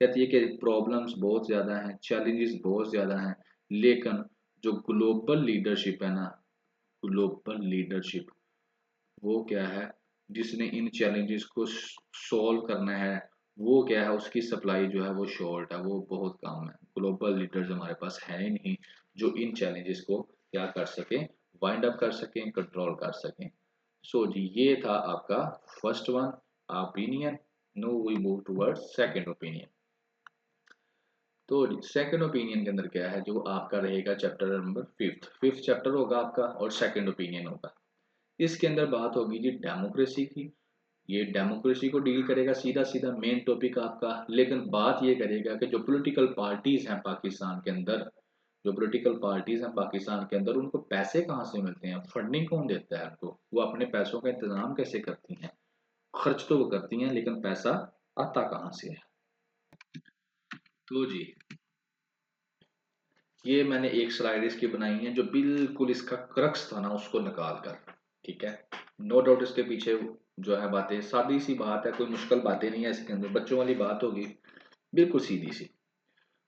कहती है कि प्रॉब्लम्स बहुत ज़्यादा हैं, चैलेंजेस बहुत ज़्यादा हैं, लेकिन जो ग्लोबल लीडरशिप है ना, ग्लोबल लीडरशिप वो क्या है, जिसने इन चैलेंजेस को सॉल्व करना है, वो क्या है, उसकी सप्लाई जो है वो शॉर्ट है, वो बहुत कम है। ग्लोबल लीडर्स हमारे पास है ही नहीं जो इन चैलेंजेस को क्या कर सकें, वाइंड अप कर सकें, कंट्रोल कर सकें। सो जी ये था आपका first one, opinion. Now we move towards second opinion. तो सेकंड ओपिनियन के अंदर क्या है, जो आपका रहेगा चैप्टर नंबर फिफ्थ चैप्टर होगा आपका, और सेकंड ओपिनियन होगा। इसके अंदर बात होगी जी डेमोक्रेसी की। ये डेमोक्रेसी को डील करेगा सीधा सीधा, मेन टॉपिक आपका। लेकिन बात ये करेगा कि जो पॉलिटिकल पार्टीज हैं पाकिस्तान के अंदर, जो पॉलिटिकल पार्टीज हैं पाकिस्तान के अंदर, उनको पैसे कहाँ से मिलते हैं, फंडिंग कौन देता है उनको, वो अपने पैसों का इंतजाम कैसे करती हैं। खर्च तो वो करती हैं लेकिन पैसा आता कहाँ से है। तो जी ये मैंने एक स्लाइड इसकी बनाई है जो बिल्कुल इसका क्रक्स था ना उसको निकाल कर। ठीक है, नो डाउट इसके पीछे जो है बातें सादी सी बात है, कोई मुश्किल बातें नहीं है इसके अंदर, बच्चों वाली बात होगी, बिल्कुल सीधी सी।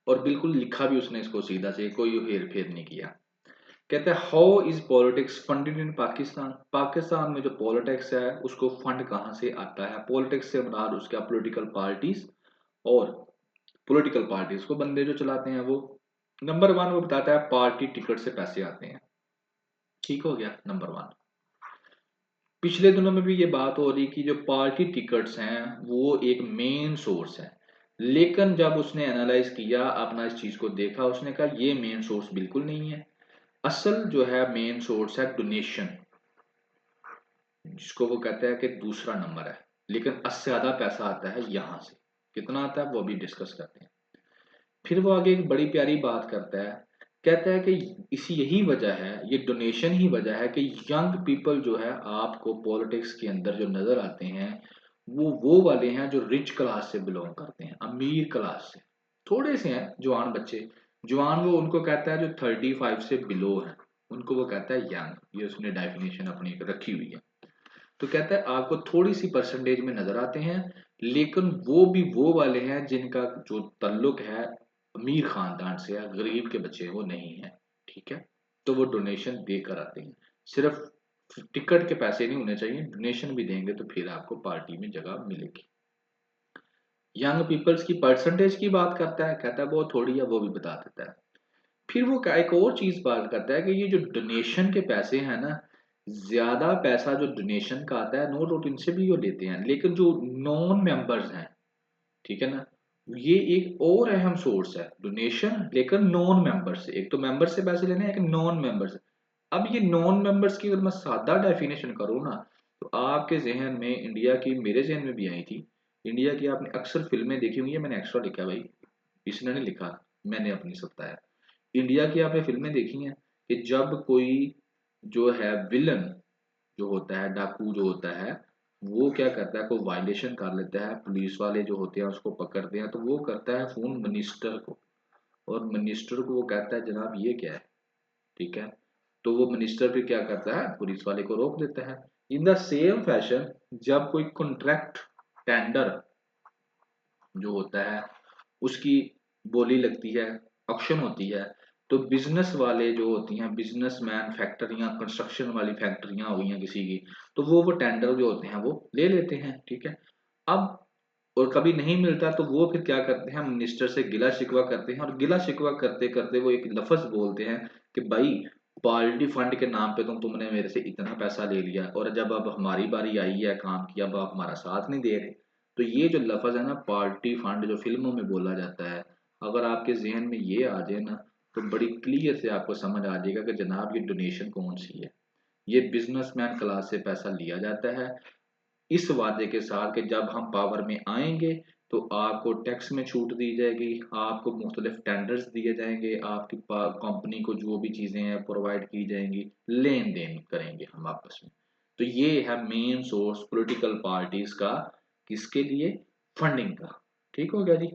और बिल्कुल लिखा भी उसने इसको सीधा से, कोई हेर फेर नहीं किया। कहते हैं हाउ इज पॉलिटिक्स फंडेड इन पाकिस्तान। पाकिस्तान में जो पॉलिटिक्स है उसको फंड कहाँ से आता है। पॉलिटिक्स से मुराद उसका पॉलिटिकल पार्टीज, और पॉलिटिकल पार्टीज को बंदे जो चलाते हैं वो, नंबर वन वो बताता है पार्टी टिकट से पैसे आते हैं। ठीक हो गया नंबर वन। पिछले दिनों में भी ये बात हो रही कि जो पार्टी टिकट्स हैं वो एक मेन सोर्स है। लेकिन जब उसने एनालाइज किया अपना इस चीज को देखा, उसने कहा ये मेन सोर्स बिल्कुल नहीं है। असल जो है मेन सोर्स है डोनेशन, जिसको वो कहता है कि दूसरा नंबर है। लेकिन इससे ज्यादा पैसा आता है यहां से, कितना आता है वो भी डिस्कस करते हैं। फिर वो आगे एक बड़ी प्यारी बात करता है, कहता है कि इसी यही वजह है, ये डोनेशन ही वजह है कि यंग पीपल जो है आपको पॉलिटिक्स के अंदर जो नजर आते हैं वो वाले हैं जो रिच क्लास से बिलोंग करते हैं, अमीर क्लास से। थोड़े से हैं जवान बच्चे, जवान वो उनको कहता है जो 35 से बिलो है, उनको वो कहता है यंग। ये उसने डेफिनेशन अपनी रखी हुई है। तो कहता है आपको थोड़ी सी परसेंटेज में नजर आते हैं, लेकिन वो भी वो वाले हैं जिनका जो ताल्लुक है अमीर खानदान से है, गरीब के बच्चे वो नहीं है। ठीक है, तो वो डोनेशन देकर आते हैं। सिर्फ टिकट के पैसे नहीं होने चाहिए, डोनेशन भी देंगे तो फिर आपको पार्टी में जगह मिलेगी। यंग पीपल्स की परसेंटेज की बात करता है, कहता है वो थोड़ी है, वो भी बता देता है। फिर वो एक और चीज बात करता है कि ये जो डोनेशन के पैसे हैं ना, ज्यादा पैसा जो डोनेशन का आता है नो डाउट इनसे भी वो लेते हैं, लेकिन जो नॉन मेंबर्स हैं, ठीक है ना, ये एक और अहम सोर्स है डोनेशन, लेकर नॉन मेंबर से। एक तो मेंबर से पैसे लेने हैं, एक नॉन मेंबर से। अब ये नॉन मेंबर्स की अगर मैं सादा डेफिनेशन करूँ ना, तो आपके जहन में इंडिया की, मेरे जहन में भी आई थी, इंडिया की आपने अक्सर फिल्में देखी हुई है। मैंने एक्स्ट्रा लिखा भाई, इसने नहीं लिखा, मैंने अपनी सकता है। इंडिया की आपने फिल्में देखी हैं कि जब कोई जो है विलन जो होता है, डाकू जो होता है, वो क्या करता है, कोई वायलेशन कर लेता है, पुलिस वाले जो होते हैं उसको पकड़ते हैं, तो वो करता है फोन मिनिस्टर को, और मिनिस्टर को वो कहता है जनाब ये क्या है, ठीक है। तो वो मिनिस्टर फिर क्या करता है, पुलिस वाले को रोक देता है। इन द सेम फैशन, जब कोई कॉन्ट्रैक्ट टेंडर जो होता है उसकी बोली लगती है, ऑक्शन होती है, तो बिजनेस वाले जो होती हैं, बिजनेसमैन, फैक्ट्रियां, कंस्ट्रक्शन वाली फैक्ट्रियां हो गई हैं किसी की, तो वो टेंडर जो होते हैं वो ले लेते हैं, ठीक है। अब और कभी नहीं मिलता तो वो फिर क्या करते हैं, मिनिस्टर से गिला शिकवा करते हैं, और गिला शिकवा करते करते वो एक लफ्ज बोलते हैं कि भाई पार्टी फंड के नाम पे तुमने मेरे से इतना पैसा ले लिया, और जब अब हमारी बारी आई है काम की, अब आप हमारा साथ नहीं दे रहे। तो ये जो लफ्ज है ना पार्टी फंड, जो फिल्मों में बोला जाता है, अगर आपके जहन में ये आ जाए ना, तो बड़ी क्लियर से आपको समझ आ जाएगा कि जनाब ये डोनेशन कौन सी है। ये बिजनेसमैन क्लास से पैसा लिया जाता है, इस वादे के साथ कि जब हम पावर में आएंगे तो आपको टैक्स में छूट दी जाएगी, आपको मुख्तलिफ टेंडर्स दिए जाएंगे, आपकी कंपनी को जो भी चीज़ें हैं प्रोवाइड की जाएंगी, लेन देन करेंगे हम आपस में। तो ये है मेन सोर्स पॉलिटिकल पार्टीज का, किसके लिए, फंडिंग का। ठीक हो गया जी।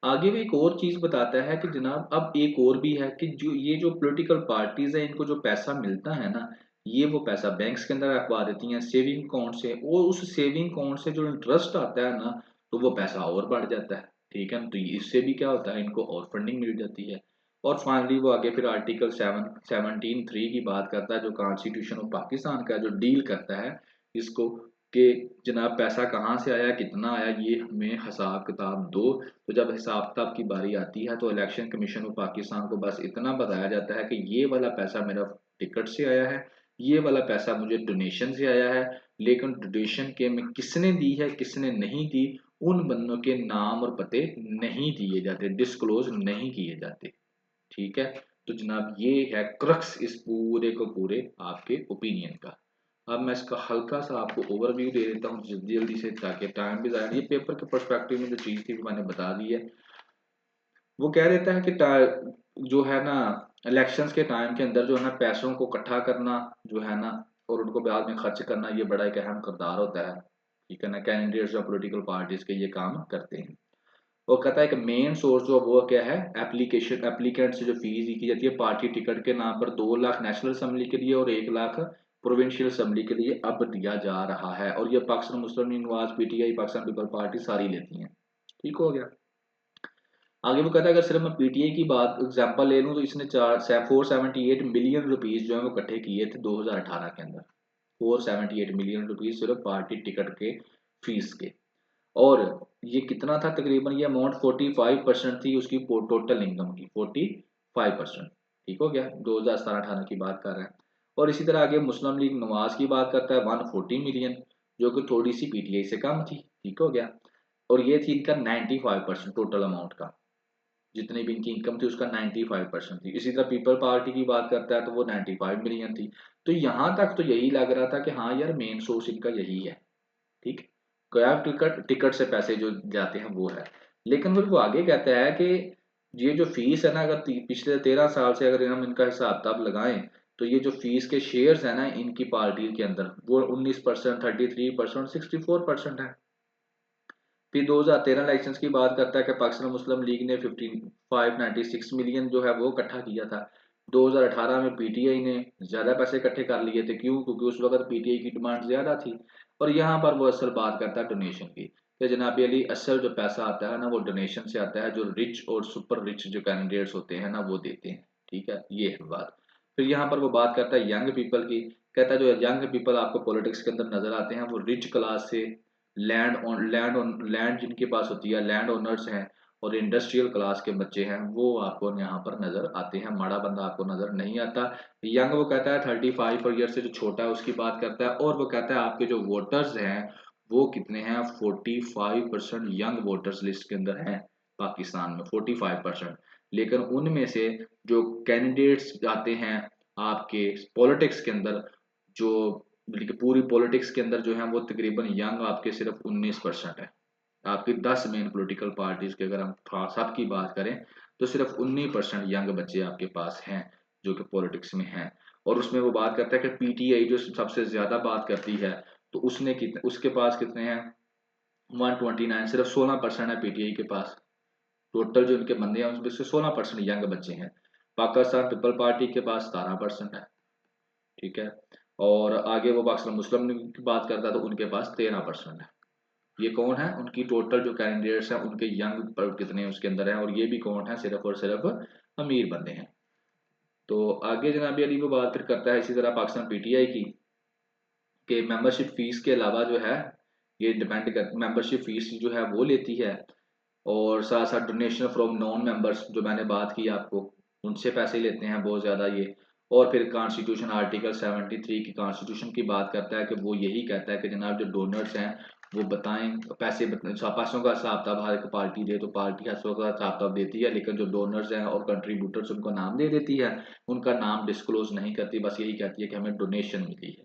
आगे भी एक और चीज बताता है कि जनाब अब एक और भी है कि जो ये जो पॉलिटिकल पार्टीज है, इनको जो पैसा मिलता है ना, ये वो पैसा बैंक्स के अंदर रखवा देती हैं सेविंग अकाउंट से, और उस सेविंग अकाउंट से जो इंटरेस्ट आता है ना, तो वो पैसा और बढ़ जाता है, ठीक है। तो इससे भी क्या होता है, इनको और फंडिंग मिल जाती है। और फाइनली वो आगे फिर आर्टिकल 17(3) की बात करता है, जो कॉन्स्टिट्यूशन ऑफ पाकिस्तान का जो डील करता है इसको, कि जनाब पैसा कहाँ से आया, कितना आया, ये हमें हिसाब किताब दो। तो जब हिसाब किताब की बारी आती है तो इलेक्शन कमीशन ऑफ पाकिस्तान को बस इतना बताया जाता है कि ये वाला पैसा मेरा टिकट से आया है, ये वाला पैसा मुझे डोनेशन से आया है, लेकिन डोनेशन के में किसने दी है किसने नहीं दी, उन बंदों के नाम और पते नहीं दिए जाते, डिस्क्लोज नहीं किए जाते, ठीक है। तो जनाब ये है क्रक्स इस पूरे को पूरे आपके ओपिनियन का। अब मैं इसका हल्का सा आपको ओवरव्यू दे देता हूँ जल्दी जल्दी से, ताकि टाइम भी ज़्यादा, ये पेपर के पर्सपेक्टिव में जो चीज़ थी वो मैंने बता दी है। वो कह देता है कि जो है ना, इलेक्शंस के टाइम के अंदर जो है ना पैसों को इकट्ठा करना जो है ना, और उनको बाद में खर्च करना, ये बड़ा एक अहम किरदार होता है, ठीक है ना। कैंडिडेट्स और पॉलिटिकल पार्टीज के ये काम करते हैं। वो कहता है कि मेन सोर्स जो वो क्या है, एप्लीकेशन एप्लीकेंट से जो फीस की जाती है पार्टी टिकट के नाम पर, 2 लाख नेशनल असेंबली के लिए और 1 लाख प्रोविंशियल असेंबली के लिए अब दिया जा रहा है। और ये पाकिस्तान मुस्लिम लीग नवाज, पीटीआई, पाकिस्तान पीपल पार्टी सारी लेती हैं, ठीक हो गया। आगे वो कहता है अगर सिर्फ मैं पीटीआई की बात एग्जांपल ले लूं, तो इसने 478 मिलियन रुपीस जो है वो इकट्ठे किए थे 2018 के अंदर। 478 मिलियन रुपीस सिर्फ पार्टी टिकट के फीस के। और ये कितना था तकरीबन, ये अमाउंट 45% थी उसकी टोटल इनकम की, 45%, ठीक हो गया। 2017-18 की बात कर रहे हैं। और इसी तरह आगे मुस्लिम लीग नवाज की बात करता है 140 मिलियन, जो कि थोड़ी सी पीटीआई से कम थी, ठीक हो गया। और ये थी इनका 95% टोटल अमाउंट का, जितनी भी इनकी इनकम थी उसका 95% थी। इसी तरह पीपल पार्टी की बात करता है तो वो 95 मिलियन थी। तो यहाँ तक तो यही लग रहा था कि हाँ यार मेन सोर्स इनका यही है, ठीक। गया टिकट, टिकट से पैसे जो जाते हैं वो है। लेकिन फिर वो आगे कहता है कि ये जो फीस है ना, अगर पिछले 13 साल से अगर हम इनका हिसाब किताब लगाएं, तो ये जो फीस के शेयर्स है ना इनकी पार्टी के अंदर, वो 19%, 33%, 64% है। फिर 2013 इलेक्शंस की बात करता है कि पाकिस्तान मुस्लिम लीग ने 596 मिलियन जो है वो इकट्ठा किया था। 2018 में पीटीआई ने ज्यादा पैसे इकट्ठे कर लिए थे, क्यों, क्योंकि उस वक्त पीटीआई की डिमांड ज्यादा थी। और यहाँ पर वो असल बात करता है डोनेशन की, कि जनाब अली असल जो पैसा आता है ना वो डोनेशन से आता है, जो रिच और सुपर रिच जो कैंडिडेट्स होते हैं ना वो देते हैं, ठीक है, ये है बात। फिर यहाँ पर वो बात करता है यंग पीपल की, कहता है जो यंग पीपल आपको पॉलिटिक्स के अंदर नजर आते हैं वो रिच क्लास से, लैंड जिनके पास होती है, लैंड ओनर्स हैं, और इंडस्ट्रियल क्लास के बच्चे हैं, वो आपको यहाँ पर नजर आते हैं, माड़ा बंदा आपको नजर नहीं आता। यंग वो कहता है 35 ईयर से जो छोटा है उसकी बात करता है। और वो कहता है आपके जो वोटर्स हैं वो कितने हैं, 45% यंग वोटर्स लिस्ट के अंदर हैं पाकिस्तान में, 45%। लेकिन उनमें से जो कैंडिडेट्स जाते हैं आपके पॉलिटिक्स के अंदर, जो बल्कि पूरी पॉलिटिक्स के अंदर जो है वो तकरीबन यंग आपके सिर्फ 19% है। आपकी 10 मेन पॉलिटिकल पार्टीज की अगर हम सब की बात करें तो सिर्फ 19% यंग बच्चे आपके पास हैं जो कि पॉलिटिक्स में हैं। और उसमें वो बात करता है कि पीटीआई जो सबसे ज्यादा बात करती है, तो उसने कितने, उसके पास कितने हैं, 129, सिर्फ 16% है पीटीआई के पास। टोटल जो उनके बंदे हैं उसमें से 16% यंग बच्चे हैं। पाकिस्तान पीपल पार्टी के पास 17% है, ठीक है। और आगे वो पाकिस्तान मुस्लिम लीग की बात करता है तो उनके पास 13% है। ये कौन है, उनकी टोटल जो कैंडिडेट्स हैं उनके यंग पर कितने उसके अंदर है, और ये भी कौन है, सिर्फ और सिर्फ अमीर बंदे हैं। तो आगे जनाबी अली वो बात फिर करता है इसी तरह पाकिस्तान पीटीआई की, कि मेंबरशिप फीस के अलावा जो है ये डिपेंड कर, मेंबरशिप फीस जो है वो लेती है, और साथ साथ डोनेशन फ्रॉम नॉन मेंबर्स जो मैंने बात की आपको, उनसे पैसे लेते हैं बहुत ज़्यादा ये। और फिर कॉन्स्टिट्यूशन आर्टिकल 73 की कॉन्स्टिट्यूशन की बात करता है कि वो यही कहता है कि जनाब जो डोनर्स हैं वो बताएं, पैसों का हिसाब किताब हर एक पार्टी दे तो पार्टी पैसों का हिसाब किताब देती है, लेकिन जो डोनर्स हैं और कंट्रीब्यूटर्स उनको नाम दे देती है, उनका नाम डिस्क्लोज नहीं करती, बस यही कहती है कि हमें डोनेशन मिली है,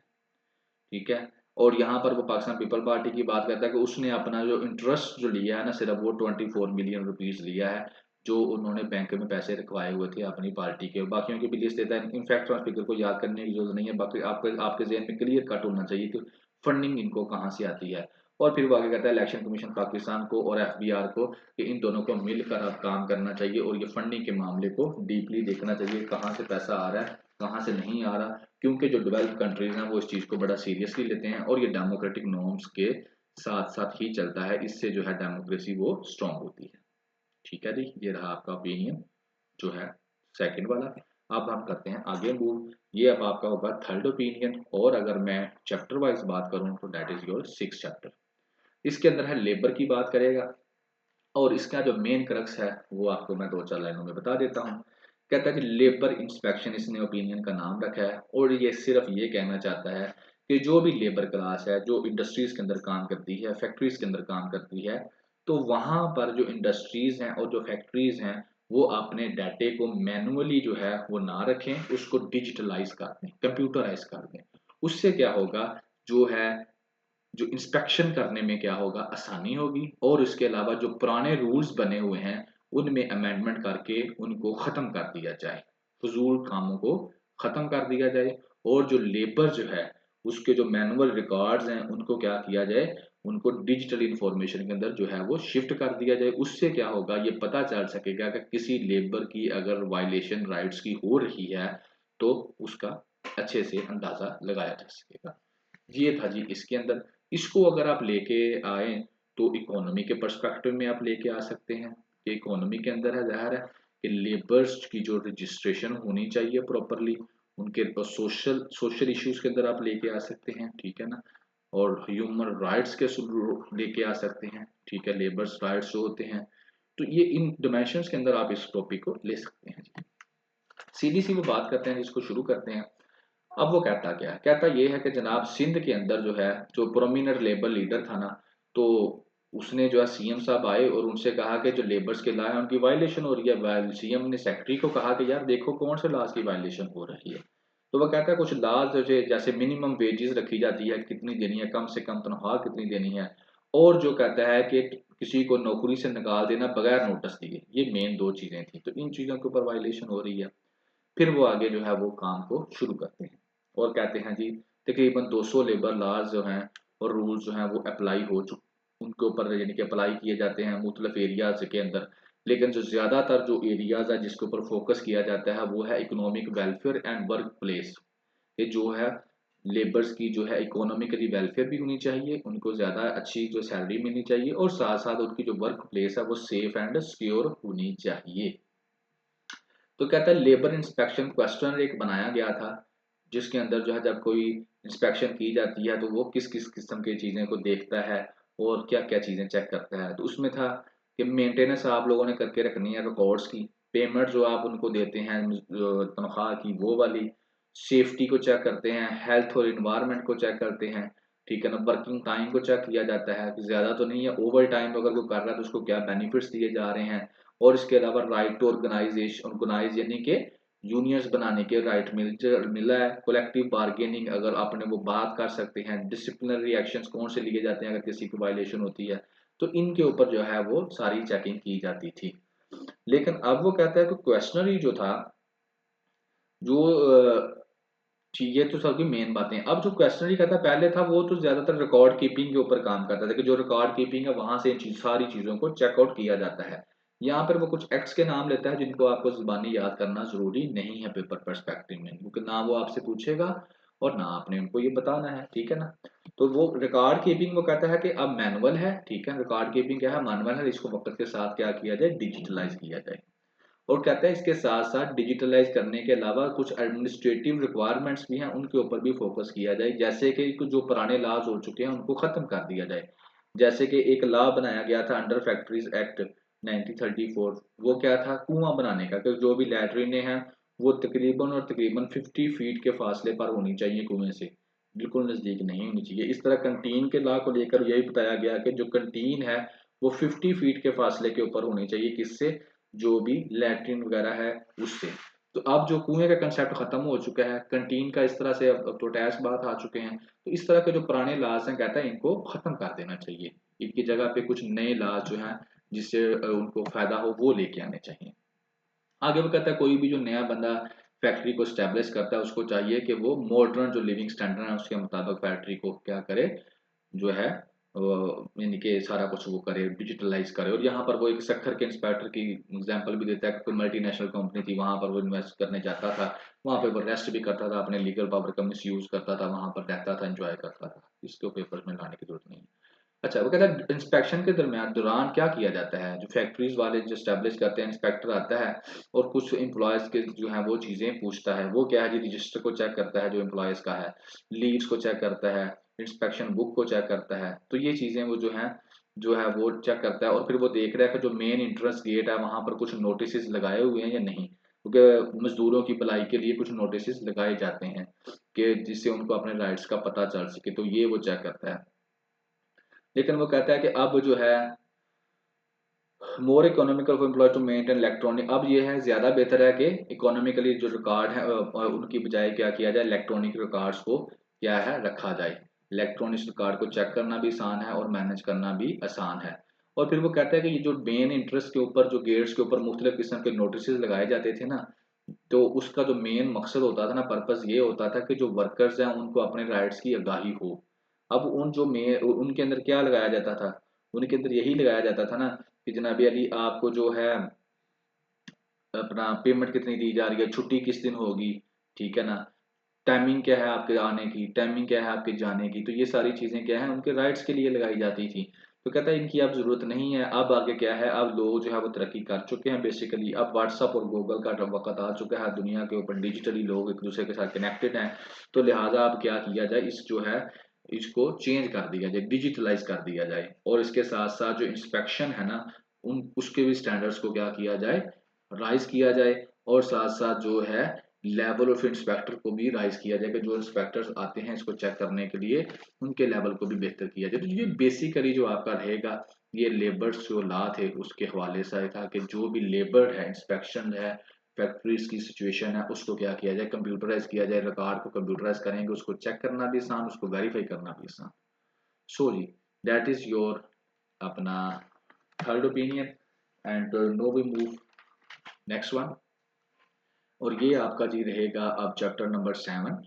ठीक है। और यहाँ पर वो पाकिस्तान पीपल पार्टी की बात करता है कि उसने अपना जो इंटरेस्ट जो लिया है ना, सिर्फ वो 24 मिलियन रुपीज लिया है, जो उन्होंने बैंक में पैसे रखवाए हुए थे अपनी पार्टी के। बाकियों की भी लिस्ट देता है, इनफैक्ट फिगर को याद करने की जरूरत नहीं है, बाकी आपके आपके जहन में क्लियर कट होना चाहिए कि फंडिंग इनको कहाँ से आती है। और फिर वो आगे कहता है इलेक्शन कमीशन पाकिस्तान को और एफबीआर को कि इन दोनों को मिलकर अब काम करना चाहिए, और ये फंडिंग के मामले को डीपली देखना चाहिए, कहाँ से पैसा आ रहा है कहाँ से नहीं आ रहा, क्योंकि जो डेवलप कंट्रीज हैं वो इस चीज़ को बड़ा सीरियसली लेते हैं, और ये डेमोक्रेटिक नॉर्म्स के साथ साथ ही चलता है, इससे जो है डेमोक्रेसी वो स्ट्रांग होती है, ठीक है जी। ये रहा आपका ओपिनियन जो है सेकंड वाला। अब हम करते हैं आगे मूव, ये अब आपका होगा थर्ड ओपिनियन, और अगर मैं चैप्टर वाइज बात करूं तो दैट इज योर 6 चैप्टर। इसके अंदर है लेबर की बात करेगा, और इसका जो मेन क्रक्स है वो आपको मैं 2-4 लाइनों में बता देता हूँ। कहता है कि लेबर इंस्पेक्शन इसने ओपिनियन का नाम रखा है, और ये सिर्फ ये कहना चाहता है कि जो भी लेबर क्लास है जो इंडस्ट्रीज के अंदर काम करती है, फैक्ट्रीज के अंदर काम करती है, तो वहां पर जो इंडस्ट्रीज हैं और जो फैक्ट्रीज हैं वो अपने डाटे को मैनुअली जो है वो ना रखें, उसको डिजिटलाइज कर दें, कंप्यूटराइज कर दें। उससे क्या होगा, जो है जो इंस्पेक्शन करने में क्या होगा, आसानी होगी, और इसके अलावा जो पुराने रूल्स बने हुए हैं उनमें अमेंडमेंट करके उनको ख़त्म कर दिया जाए, फजूल कामों को ख़त्म कर दिया जाए। और जो लेबर जो है उसके जो मैनुअल रिकॉर्ड्स हैं उनको क्या किया जाए, उनको डिजिटल इंफॉर्मेशन के अंदर जो है वो शिफ्ट कर दिया जाए। उससे क्या होगा, ये पता चल सकेगा कि किसी लेबर की अगर वायलेशन राइट्स की हो रही है तो उसका अच्छे से अंदाज़ा लगाया जा सकेगा। ये था जी इसके अंदर। इसको अगर आप लेके आए तो इकोनॉमी के पर्सपेक्टिव में आप लेके आ सकते हैं, कि इकोनॉमी के अंदर है ज़ाहिर है कि लेबर्स की जो रजिस्ट्रेशन होनी चाहिए प्रॉपरली, उनके सोशल सोशल इश्यूज के अंदर आप लेके आ सकते हैं, ठीक है ना। और ह्यूमन राइट्स के लेके आ सकते हैं, ठीक है, लेबर्स राइट्स जो होते हैं, तो ये इन डिमेंशंस के अंदर आप इस टॉपिक को ले सकते हैं जी। सीधी सी वो बात करते हैं जिसको शुरू करते हैं। अब वो कहता क्या है, कहता ये है कि जनाब सिंध के अंदर जो है जो प्रोमिनेंट लेबर लीडर था ना, तो उसने जो है सीएम साहब आए और उनसे कहा कि जो लेबर्स के लॉ है उनकी वायलेशन हो रही है। सीएम ने सेक्रेटरी को कहा कि यार देखो कौन से लॉज की वायलेशन हो रही है। तो वह कहता है कुछ लॉज जैसे मिनिमम वेजेस रखी जाती है कितनी देनी है, कम से कम तनख्वाह कितनी देनी है, और जो कहता है कि किसी को नौकरी से निकाल देना बगैर नोटिस दिए, ये मेन दो चीजें थी, तो इन चीजों के ऊपर वायलेशन हो रही है। फिर वो आगे जो है वो काम को शुरू करते हैं और कहते हैं जी तकरीबन 200 लेबर लॉज जो हैं और रूल्स जो हैं वो अप्लाई हो चुके, उनके ऊपर यानी कि अप्लाई किए जाते हैं मुख्तलिफ एरियाज के अंदर। लेकिन जो ज़्यादातर जो एरियाज है जिसके ऊपर फोकस किया जाता है वो है economic welfare and work place. ये जो है लेबर्स की जो है इकोनॉमिकली वेलफेयर भी होनी चाहिए, उनको ज़्यादा अच्छी जो सैलरी मिलनी चाहिए, और साथ साथ उनकी जो वर्क प्लेस है वो सेफ एंड सिक्योर होनी चाहिए। तो कहता है लेबर इंस्पेक्शन क्वेश्चन एक बनाया गया था, जिसके अंदर जो है जब कोई इंस्पेक्शन की जाती है तो वो किस किस किस्म की चीज़ें को देखता है और क्या क्या चीज़ें चेक करता है। तो उसमें था कि मेंटेनेंस आप लोगों ने करके रखनी है रिकॉर्ड्स की, पेमेंट जो आप उनको देते हैं तनख्वाह की वो वाली, सेफ्टी को चेक करते हैं, हेल्थ और इन्वायरमेंट को चेक करते हैं, ठीक है ना। वर्किंग टाइम को चेक किया जाता है कि ज़्यादा तो नहीं है, ओवर टाइम अगर वो कर रहा है तो उसको क्या बेनिफिट्स दिए जा रहे हैं। और इसके अलावा राइट टू ऑर्गेनाइज यानी कि यूनियंस बनाने के राइट मिला है। कलेक्टिव बार्गेनिंग, अगर आपने वो बात कर सकते हैं। डिसिप्लिनरी एक्शंस कौन से लिए जाते हैं अगर किसी की वायलेशन होती है, तो इनके ऊपर जो है वो सारी चेकिंग की जाती थी। लेकिन अब वो कहता है कि क्वेश्चनरी जो था, जो ठीक, ये तो सबकी मेन बातें हैं। अब जो क्वेश्चनरी कहता पहले था वो तो ज्यादातर रिकॉर्ड कीपिंग के ऊपर काम करता था कि जो रिकॉर्ड कीपिंग है वहां से सारी चीजों को चेकआउट किया जाता है। यहाँ पर वो कुछ एक्ट्स के नाम लेता है जिनको आपको जुबानी याद करना जरूरी नहीं है पेपर पर्सपेक्टिव में, क्योंकि ना वो आपसे पूछेगा और ना आपने उनको ये बताना है, ठीक है ना। तो वो रिकॉर्ड कीपिंग वो कहता है कि अब मैनुअल है, ठीक है, रिकॉर्ड कीपिंग क्या है, मैनुअल है, इसको वक्त के साथ क्या किया जाए, डिजिटलाइज किया जाए। और कहता है इसके साथ साथ डिजिटलाइज करने के अलावा कुछ एडमिनिस्ट्रेटिव रिक्वायरमेंट्स भी हैं, उनके ऊपर भी फोकस किया जाए। जैसे कि कुछ जो पुराने लॉज हो चुके हैं उनको खत्म कर दिया जाए। जैसे कि एक लॉ बनाया गया था अंडर फैक्ट्रीज एक्ट 1934, वो क्या था, कुआं बनाने का, कि जो भी लैट्रिन हैं वो तकरीबन और तकरीबन 50 फीट के फासले पर होनी चाहिए कुएं से, बिल्कुल नजदीक नहीं होनी चाहिए। इस तरह कंटीन के लॉ को लेकर यही बताया गया कि जो कंटीन है वो 50 फीट के फासले के ऊपर होनी चाहिए, किससे, जो भी लैट्रिन वगैरह है उससे। तो अब जो कुएं का कंसेप्ट खत्म हो चुका है, कंटीन का इस तरह से अब तो टैक्स बात आ चुके हैं। तो इस तरह के जो पुराने लाज हैं कहता है इनको खत्म कर देना चाहिए, इनकी जगह पे कुछ नए लाज जो हैं जिससे उनको फायदा हो वो लेके आने चाहिए। आगे वो कहता है कोई भी जो नया बंदा फैक्ट्री को स्टैब्लिश करता है उसको चाहिए कि वो मॉडर्न जो लिविंग स्टैंडर्ड है उसके मुताबिक फैक्ट्री को क्या करे, जो है यानी कि सारा कुछ वो करे, डिजिटलाइज करे। और यहाँ पर वो एक सक्खर के इंस्पेक्टर की एग्जांपल भी देता है कि कोई मल्टीनेशनल कंपनी थी, वहां पर वो इन्वेस्ट करने जाता था, वहां पे वो रेस्ट भी करता था, अपने लीगल पावर का मिस यूज करता था, वहां पर रहता था, एंजॉय करता था, इसको पेपर में लाने की जरूरत नहीं है। अच्छा, वो कहता है इंस्पेक्शन के दौरान क्या किया जाता है, जो फैक्ट्रीज वाले जो स्टैब्लिश करते हैं, इंस्पेक्टर आता है और कुछ एम्प्लॉयज के जो है वो चीजें पूछता है। वो क्या है जी, रजिस्टर को चेक करता है जो एम्प्लॉयज का है, लीव्स को चेक करता है, इंस्पेक्शन बुक को चेक करता है। तो ये चीजें वो जो है वो चेक करता है। और फिर वो देख रहा है कि जो मेन इंट्रेंस गेट है वहां पर कुछ नोटिस लगाए हुए हैं या नहीं, क्योंकि मजदूरों की भलाई के लिए कुछ नोटिस लगाए जाते हैं कि जिससे उनको अपने राइट्स का पता चल सके, तो ये वो चेक करता है। लेकिन वो कहता है कि अब जो है more economical for employ to maintain electronic, अब ये है ज्यादा बेहतर है कि इकोनॉमिकली जो रिकॉर्ड है उनकी बजाय क्या किया जाए, इलेक्ट्रॉनिक रिकॉर्ड्स को क्या है रखा जाए। इलेक्ट्रॉनिक रिकॉर्ड को चेक करना भी आसान है और मैनेज करना भी आसान है। और फिर वो कहता है कि ये जो मेन इंटरेस्ट के ऊपर जो गेट्स के ऊपर मुख्तलिफ किस्म के नोटिस लगाए जाते थे ना, तो उसका जो मेन मकसद होता था ना, पर्पस ये होता था कि जो वर्कर्स हैं उनको अपने राइट्स की आगाही हो। अब उन जो मेन उनके अंदर क्या लगाया जाता था, उनके अंदर यही लगाया जाता था ना कि जनाब अली आपको जो है अपना पेमेंट कितनी दी जा रही है, छुट्टी किस दिन होगी, ठीक है ना, टाइमिंग क्या है आपके आने की, टाइमिंग क्या है आपके जाने की। तो ये सारी चीजें क्या है उनके राइट्स के लिए लगाई जाती थी। तो कहता है इनकी अब जरूरत नहीं है। अब आगे क्या है, अब लोग जो है वो तरक्की कर चुके हैं बेसिकली, अब व्हाट्सअप और गूगल का वक्त आ चुका है, दुनिया के ऊपर डिजिटली लोग एक दूसरे के साथ कनेक्टेड हैं। तो लिहाजा अब क्या किया जाए, इस जो है इसको चेंज कर दिया जाए, डिजिटलाइज कर दिया जाए। और इसके साथ साथ जो इंस्पेक्शन है ना, उन उसके भी स्टैंडर्ड्स को क्या किया जाए, राइज किया जाए। और साथ साथ जो है लेवल ऑफ इंस्पेक्टर को भी राइज किया जाए कि जो इंस्पेक्टर्स आते हैं इसको चेक करने के लिए उनके लेवल को भी बेहतर किया जाए। तो ये बेसिकली जो आपका रहेगा, ये लेबर्स जो लॉ थे उसके हवाले से था कि जो भी लेबर है, इंस्पेक्शन है, फैक्ट्रीज की सिचुएशन है, उसको क्या किया जाए, कंप्यूटराइज किया जाए। रिकॉर्ड को कंप्यूटराइज करेंगे, उसको चेक करना भी आसान, उसको वेरीफाई करना भी आसान। सो जी, दैट इज योर अपना third opinion. And now we move next one. और ये आपका जी रहेगा अब chapter number 7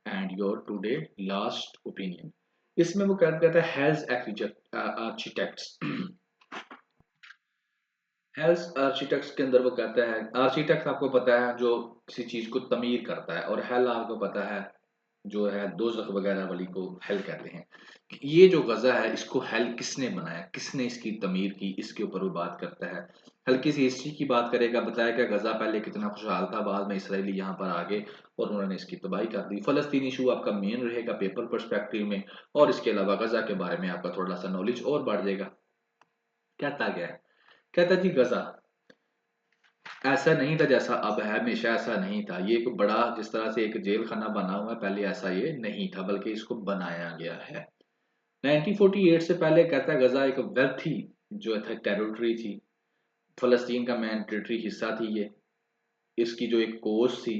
and your today last opinion. इसमें वो क्या कहता है, हेल्थ आर्किटेक्ट्स। हेल्थ आर्किटेक्ट्स के अंदर वो कहता है, आर्किटेक्ट आपको पता है जो किसी चीज को तमीर करता है, और हेल आपको पता है जो है दोजख वगैरह वाली को हेल कहते हैं। ये जो गजा है इसको हेल किसने बनाया, किसने इसकी तमीर की, इसके ऊपर वो बात करता है। हल्की सी हिस्ट्री की बात करेगा, बताया कि गजा पहले कितना खुशहाल था, बाद में इसराइली यहाँ पर आ गए और उन्होंने इसकी तबाही कर दी। फलस्तीन इशू आपका मेन रहेगा पेपर पर्सपेक्टिव में, और इसके अलावा गजा के बारे में आपका थोड़ा सा नॉलेज और बढ़ जाएगा। कहता गया है, कहता जी गजा ऐसा नहीं था जैसा अब है, हमेशा ऐसा नहीं था। ये एक बड़ा जिस तरह से एक जेल खाना बना हुआ है, पहले ऐसा ये नहीं था, बल्कि इसको बनाया गया है। 1948 से पहले कहता है गजा एक वेल्थी जो था टेरिटरी थी, फलस्तीन का मेन टेरिटरी हिस्सा थी ये। इसकी जो एक कोस्ट थी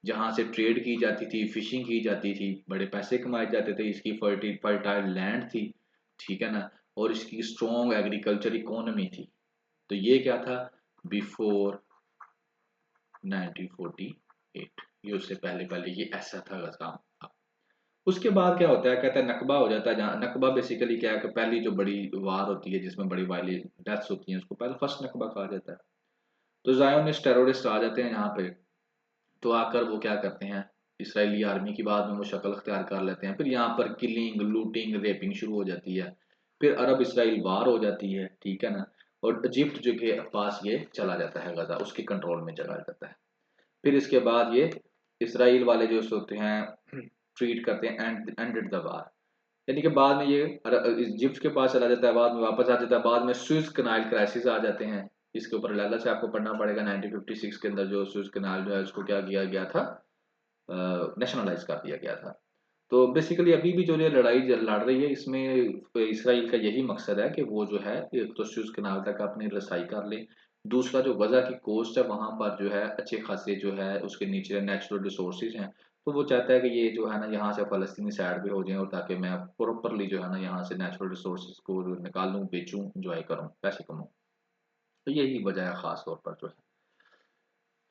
जहाँ से ट्रेड की जाती थी, फिशिंग की जाती थी, बड़े पैसे कमाए जाते थे, इसकी फर्टाइल लैंड थी, ठीक है ना, और इसकी स्ट्रॉन्ग एग्रीकल्चर इकोनॉमी थी। तो ये क्या था बिफोर 1948, ये उससे पहले पहले ये ऐसा था काम। उसके बाद क्या होता है, कहता है नकबा हो जाता है, जहाँ नकबा बेसिकली क्या है कि पहली जो बड़ी वार होती है जिसमें बड़ी वायलेंट डेथ्स होती हैं उसको पहले फर्स्ट नकबा कहा जाता है। तो जायोनिस्ट टेररिस्ट आ जाते हैं यहाँ पे। तो आकर वो क्या करते हैं, इसराइली आर्मी की बाद में वो शक्ल अख्तियार कर लेते हैं। फिर यहाँ पर किलिंग लूटिंग रेपिंग शुरू हो जाती है। फिर अरब इसराइल वार हो जाती है, ठीक है ना, और इजिप्ट जो के पास ये चला जाता है, गजा उसके कंट्रोल में चला जाता है। फिर इसके बाद ये इसराइल वाले जो होते हैं ट्रीट करते हैं एंडेड द वार, यानी कि बाद में ये इजिप्ट के पास चला जाता है, बाद में वापस आ जाता है। बाद में स्विस कनाल क्राइसिस आ जाते हैं। इसके ऊपर लाला से आपको पढ़ना पड़ेगा। 1956 के अंदर जो स्विस कनाल जो है उसको क्या किया गया था, नेशनलाइज कर दिया गया था। तो बेसिकली अभी भी जो ये लड़ाई लड़ रही है इसमें इसराइल का यही मकसद है कि वो जो है एक तो स्विस कनाल तक अपनी रसाई कर ले, दूसरा जो गजा की कोस्ट है वहां पर जो है अच्छे खासे जो है उसके नीचे नेचुरल रिसोर्सेज हैं। तो वो चाहता है कि ये जो है ना यहाँ से फलस्तीनी साइड भी हो जाए, और ताकि मैं प्रॉपरली जो है ना यहाँ से नेचुरल रिसोर्सेज को निकालूं, बेचूं, इंजॉय करूं, पैसे कमाऊं। तो यही वजह है खास तौर पर जो है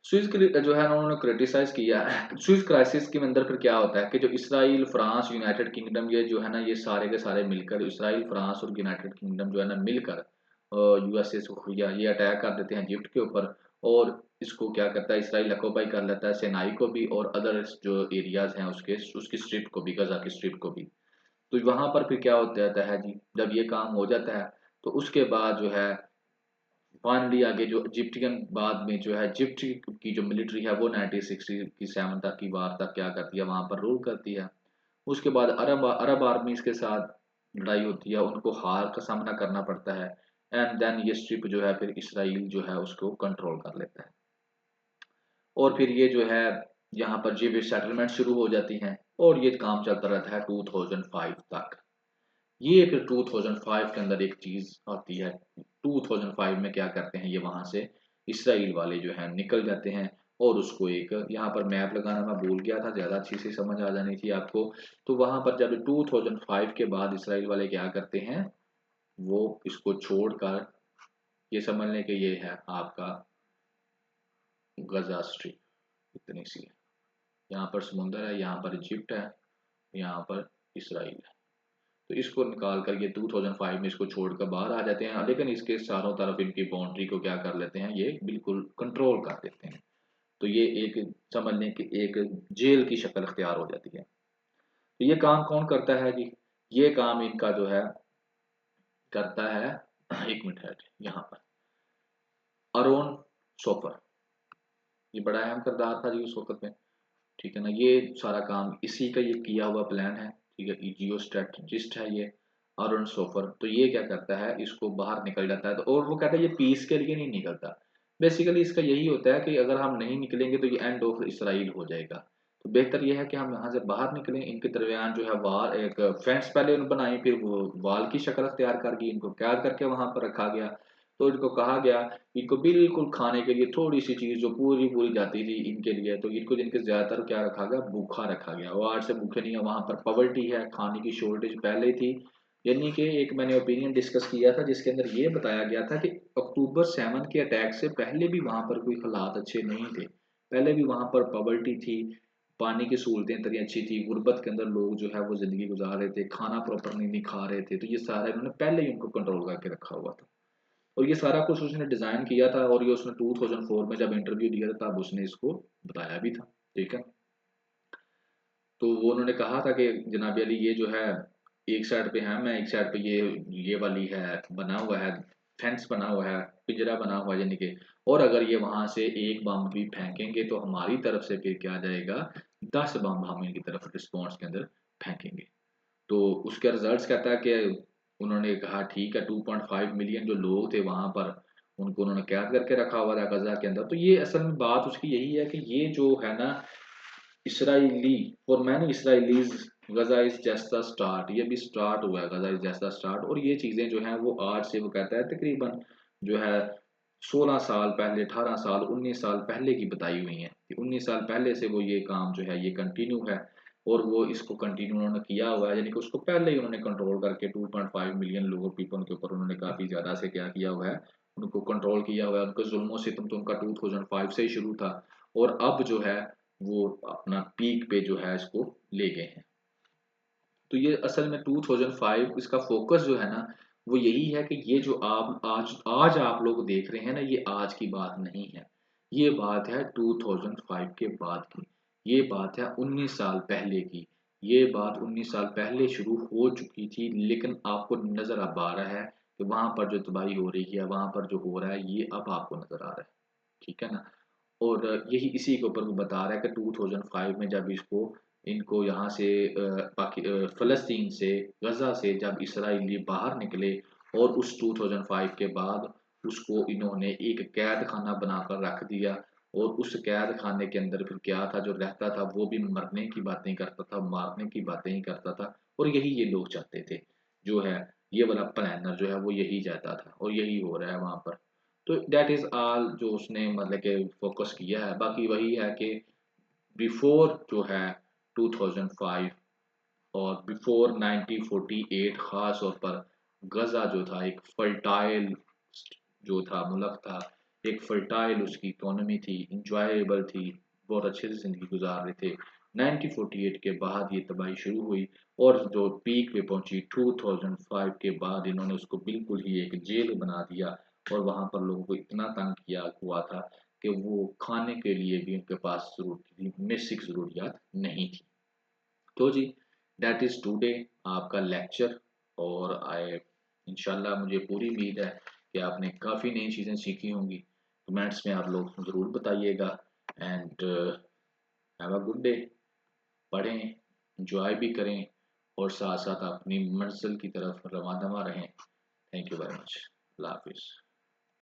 स्विस के जो है ना उन्होंने क्रिटिसाइज किया है। स्विस क्राइसिस के अंदर फिर क्या होता है कि जो इसराइल फ्रांस यूनाइटेड किंगडम ये जो है ना ये सारे के सारे मिलकर, इसराइल फ्रांस और यूनाइटेड किंगडम जो है ना मिलकर यूएसए से ये अटैक कर देते हैं इजिप्ट के ऊपर। और इसको क्या करता है, इसराइल अकोपाई कर लेता है सेनाई को भी और अदर जो एरियाज हैं उसके उसकी स्ट्रिप को भी, गजा की स्ट्रिप को भी। तो वहां पर फिर क्या होता जाता है जी, जब ये काम हो जाता है तो उसके बाद जो है फाइनली आगे जो इजिप्टियन बाद में जो है इजिप्ट की जो मिलिट्री है वो 1967 तक की वार तक क्या करती है, वहां पर रूल करती है। उसके बाद अरब अरब आर्मीज के साथ लड़ाई होती है, उनको हार का सामना करना पड़ता है। एंड देन ये स्ट्रिप जो है फिर इसराइल जो है उसको कंट्रोल कर लेता है। और फिर ये जो है यहाँ पर जीविश सेटलमेंट शुरू हो जाती हैं, और ये काम चलता रहता है 2005 तक। ये एक 2005 के अंदर एक चीज आती है। 2005 में क्या करते हैं, ये वहां से इसराइल वाले जो है निकल जाते हैं। और उसको एक यहाँ पर मैप लगाना मैं भूल गया था, ज्यादा अच्छी से समझ आ जानी थी आपको। तो वहां पर जब 2005 के बाद इसराइल वाले क्या करते हैं, वो इसको छोड़कर ये समझ लें कि ये है आपका गजा स्ट्रिप, इतनी सी है। यहाँ पर समुंदर है, यहाँ पर इजिप्ट है, यहाँ पर इसराइल है। तो इसको निकाल कर ये 2005 में इसको छोड़कर बाहर आ जाते हैं, लेकिन इसके चारों तरफ इनकी बाउंड्री को क्या कर लेते हैं, ये बिल्कुल कंट्रोल कर देते हैं। तो ये एक समझ लें कि एक जेल की शक्ल अख्तियार हो जाती है। तो ये काम कौन करता है जी, ये काम इनका जो है करता है एक मिनट है यहाँ पर अरोन सोफर। ये बड़ा अहम किरदार था जी उस वक्त में, ठीक है ना। ये सारा काम इसी का ये किया हुआ प्लान है, ठीक है। जियो स्ट्रेटजिस्ट है ये अरुण सोफर। तो ये क्या करता है, इसको बाहर निकल जाता है। तो और वो कहता है ये पीस के लिए नहीं निकलता, बेसिकली इसका यही होता है कि अगर हम नहीं निकलेंगे तो ये एंड ऑफ इसराइल हो जाएगा। तो बेहतर यह है कि हम यहाँ से बाहर निकलें। इनके दरमियान जो है वार एक फेंस पहले उन्होंने बनाई, फिर वो वाल की शक्ल तैयार कर गई, इनको कैद करके वहां पर रखा गया। तो इनको कहा गया, इनको बिल्कुल खाने के लिए थोड़ी सी चीज जो पूरी पूरी जाती थी इनके लिए, तो इनको जिनके ज्यादातर क्या रखा गया, भूखा रखा गया। वो आज से भूखे नहीं है, वहां पर पॉवर्टी है, खाने की शॉर्टेज पहले थी। यानी कि एक मैंने ओपिनियन डिस्कस किया था जिसके अंदर ये बताया गया था कि अक्टूबर 7 के अटैक से पहले भी वहां पर कोई हालात अच्छे नहीं थे। पहले भी वहां पर पॉवर्टी थी, पानी की सहूलतें इतनी अच्छी थी, गुर्बत के अंदर लोग जो है वो जिंदगी गुजार रहे थे, खाना प्रॉपर नहीं खा रहे थे। तो ये सारा इन्होंने पहले ही उनको कंट्रोल करके रखा हुआ था। और ये सारा कुछ उसने डिजाइन किया था, और ये उसने 2004 में जब इंटरव्यू दिया था तब उसने इसको बताया भी था, ठीक है। तो वो उन्होंने कहा था कि जनाब अली ये जो है एक साइड पे है मैं, एक साइड पे ये वाली है, बना हुआ है, फेंस बना हुआ है, पिंजरा बना हुआ है, यानी कि और अगर ये वहां से एक बम भी फेंकेंगे तो हमारी तरफ से फिर क्या जाएगा, 10 बम हम इनकी तरफ रिस्पॉन्स के अंदर फेंकेंगे। तो उसके रिजल्ट्स कहता है कि उन्होंने कहा ठीक है 2.5 मिलियन जो लोग थे वहां पर, उनको उन्होंने कैद करके रखा हुआ था गजा के अंदर। तो ये असल में बात उसकी यही है कि ये जो है ना Israeli, for many Israelis Gaza is just the start, ये भी स्टार्ट हुआ है, Gaza is just the start. और ये चीज़ें जो हैं वो आज से वो कहता है तकरीबन जो है 16 साल पहले, 18 साल, 19 साल पहले की बताई हुई हैं कि 19 साल पहले से वो ये काम जो है ये कंटिन्यू है। और वो इसको कंटिन्यू उन्होंने किया हुआ है, यानी कि उसको पहले ही उन्होंने कंट्रोल करके 2.5 मिलियन लोगों पीपल के ऊपर उन्होंने काफ़ी ज़्यादा से क्या किया हुआ है, उनको कंट्रोल किया हुआ है। उनको जुल्मों सितम तो उनका 2005 से ही शुरू था, और अब जो है वो अपना पीक पे जो है इसको ले गए हैं। तो ये असल में 2005 इसका फोकस जो है ना वो यही है कि ये जो आप आज आज आप लोग देख रहे हैं ना, ये आज की बात नहीं है, ये बात है 2005 के बाद की, ये बात है 19 साल पहले की। ये बात 19 साल पहले शुरू हो चुकी थी, लेकिन आपको नजर अब आ रहा है कि वहां पर जो तबाही हो रही है, वहां पर जो हो रहा है, ये अब आपको नजर आ रहा है। ठीक है ना। और यही इसी के ऊपर वो बता रहा है कि 2005 में जब इसको इनको यहाँ से फ़लस्तीन से, गज़ा से जब इसराइली बाहर निकले, और उस 2005 के बाद उसको इन्होंने एक कैद खाना बनाकर रख दिया। और उस कैद खाने के अंदर फिर क्या था, जो रहता था वो भी मरने की बातें करता था, मारने की बातें ही करता था। और यही ये लोग चाहते थे, जो है ये वाला प्लानर जो है वो यही चाहता था, और यही हो रहा है वहां पर। तो दैट इज ऑल जो उसने मतलब कि फोकस किया है। बाकी वही है कि बिफोर जो है 2005 और बिफोर 1948 खास तौर पर गजा जो था एक फर्टाइल जो था मुल्क था, एक फर्टाइल उसकी इकोनॉमी थी, इंजॉयबल थी, बहुत अच्छे से जिंदगी गुजार रहे थे। 1948 के बाद ये तबाही शुरू हुई, और जो पीक पे पहुंची 2005 के बाद इन्होंने उसको बिल्कुल ही एक जेल बना दिया। और वहां पर लोगों को इतना तंग किया हुआ था कि वो खाने के लिए भी उनके पास जरूरत थी, बेसिक जरूरियात नहीं थी। तो जी, दैट इज़ टुडे आपका लेक्चर। और आए इंशाल्लाह मुझे पूरी उम्मीद है कि आपने काफ़ी नई चीज़ें सीखी होंगी। कमेंट्स में आप लोग ज़रूर बताइएगा। And have a good day. पढ़ें, इंजॉय भी करें, और साथ साथ अपनी मंजिल की तरफ रवाना रहें। Thank you very much. अल्लाह हाफिज़।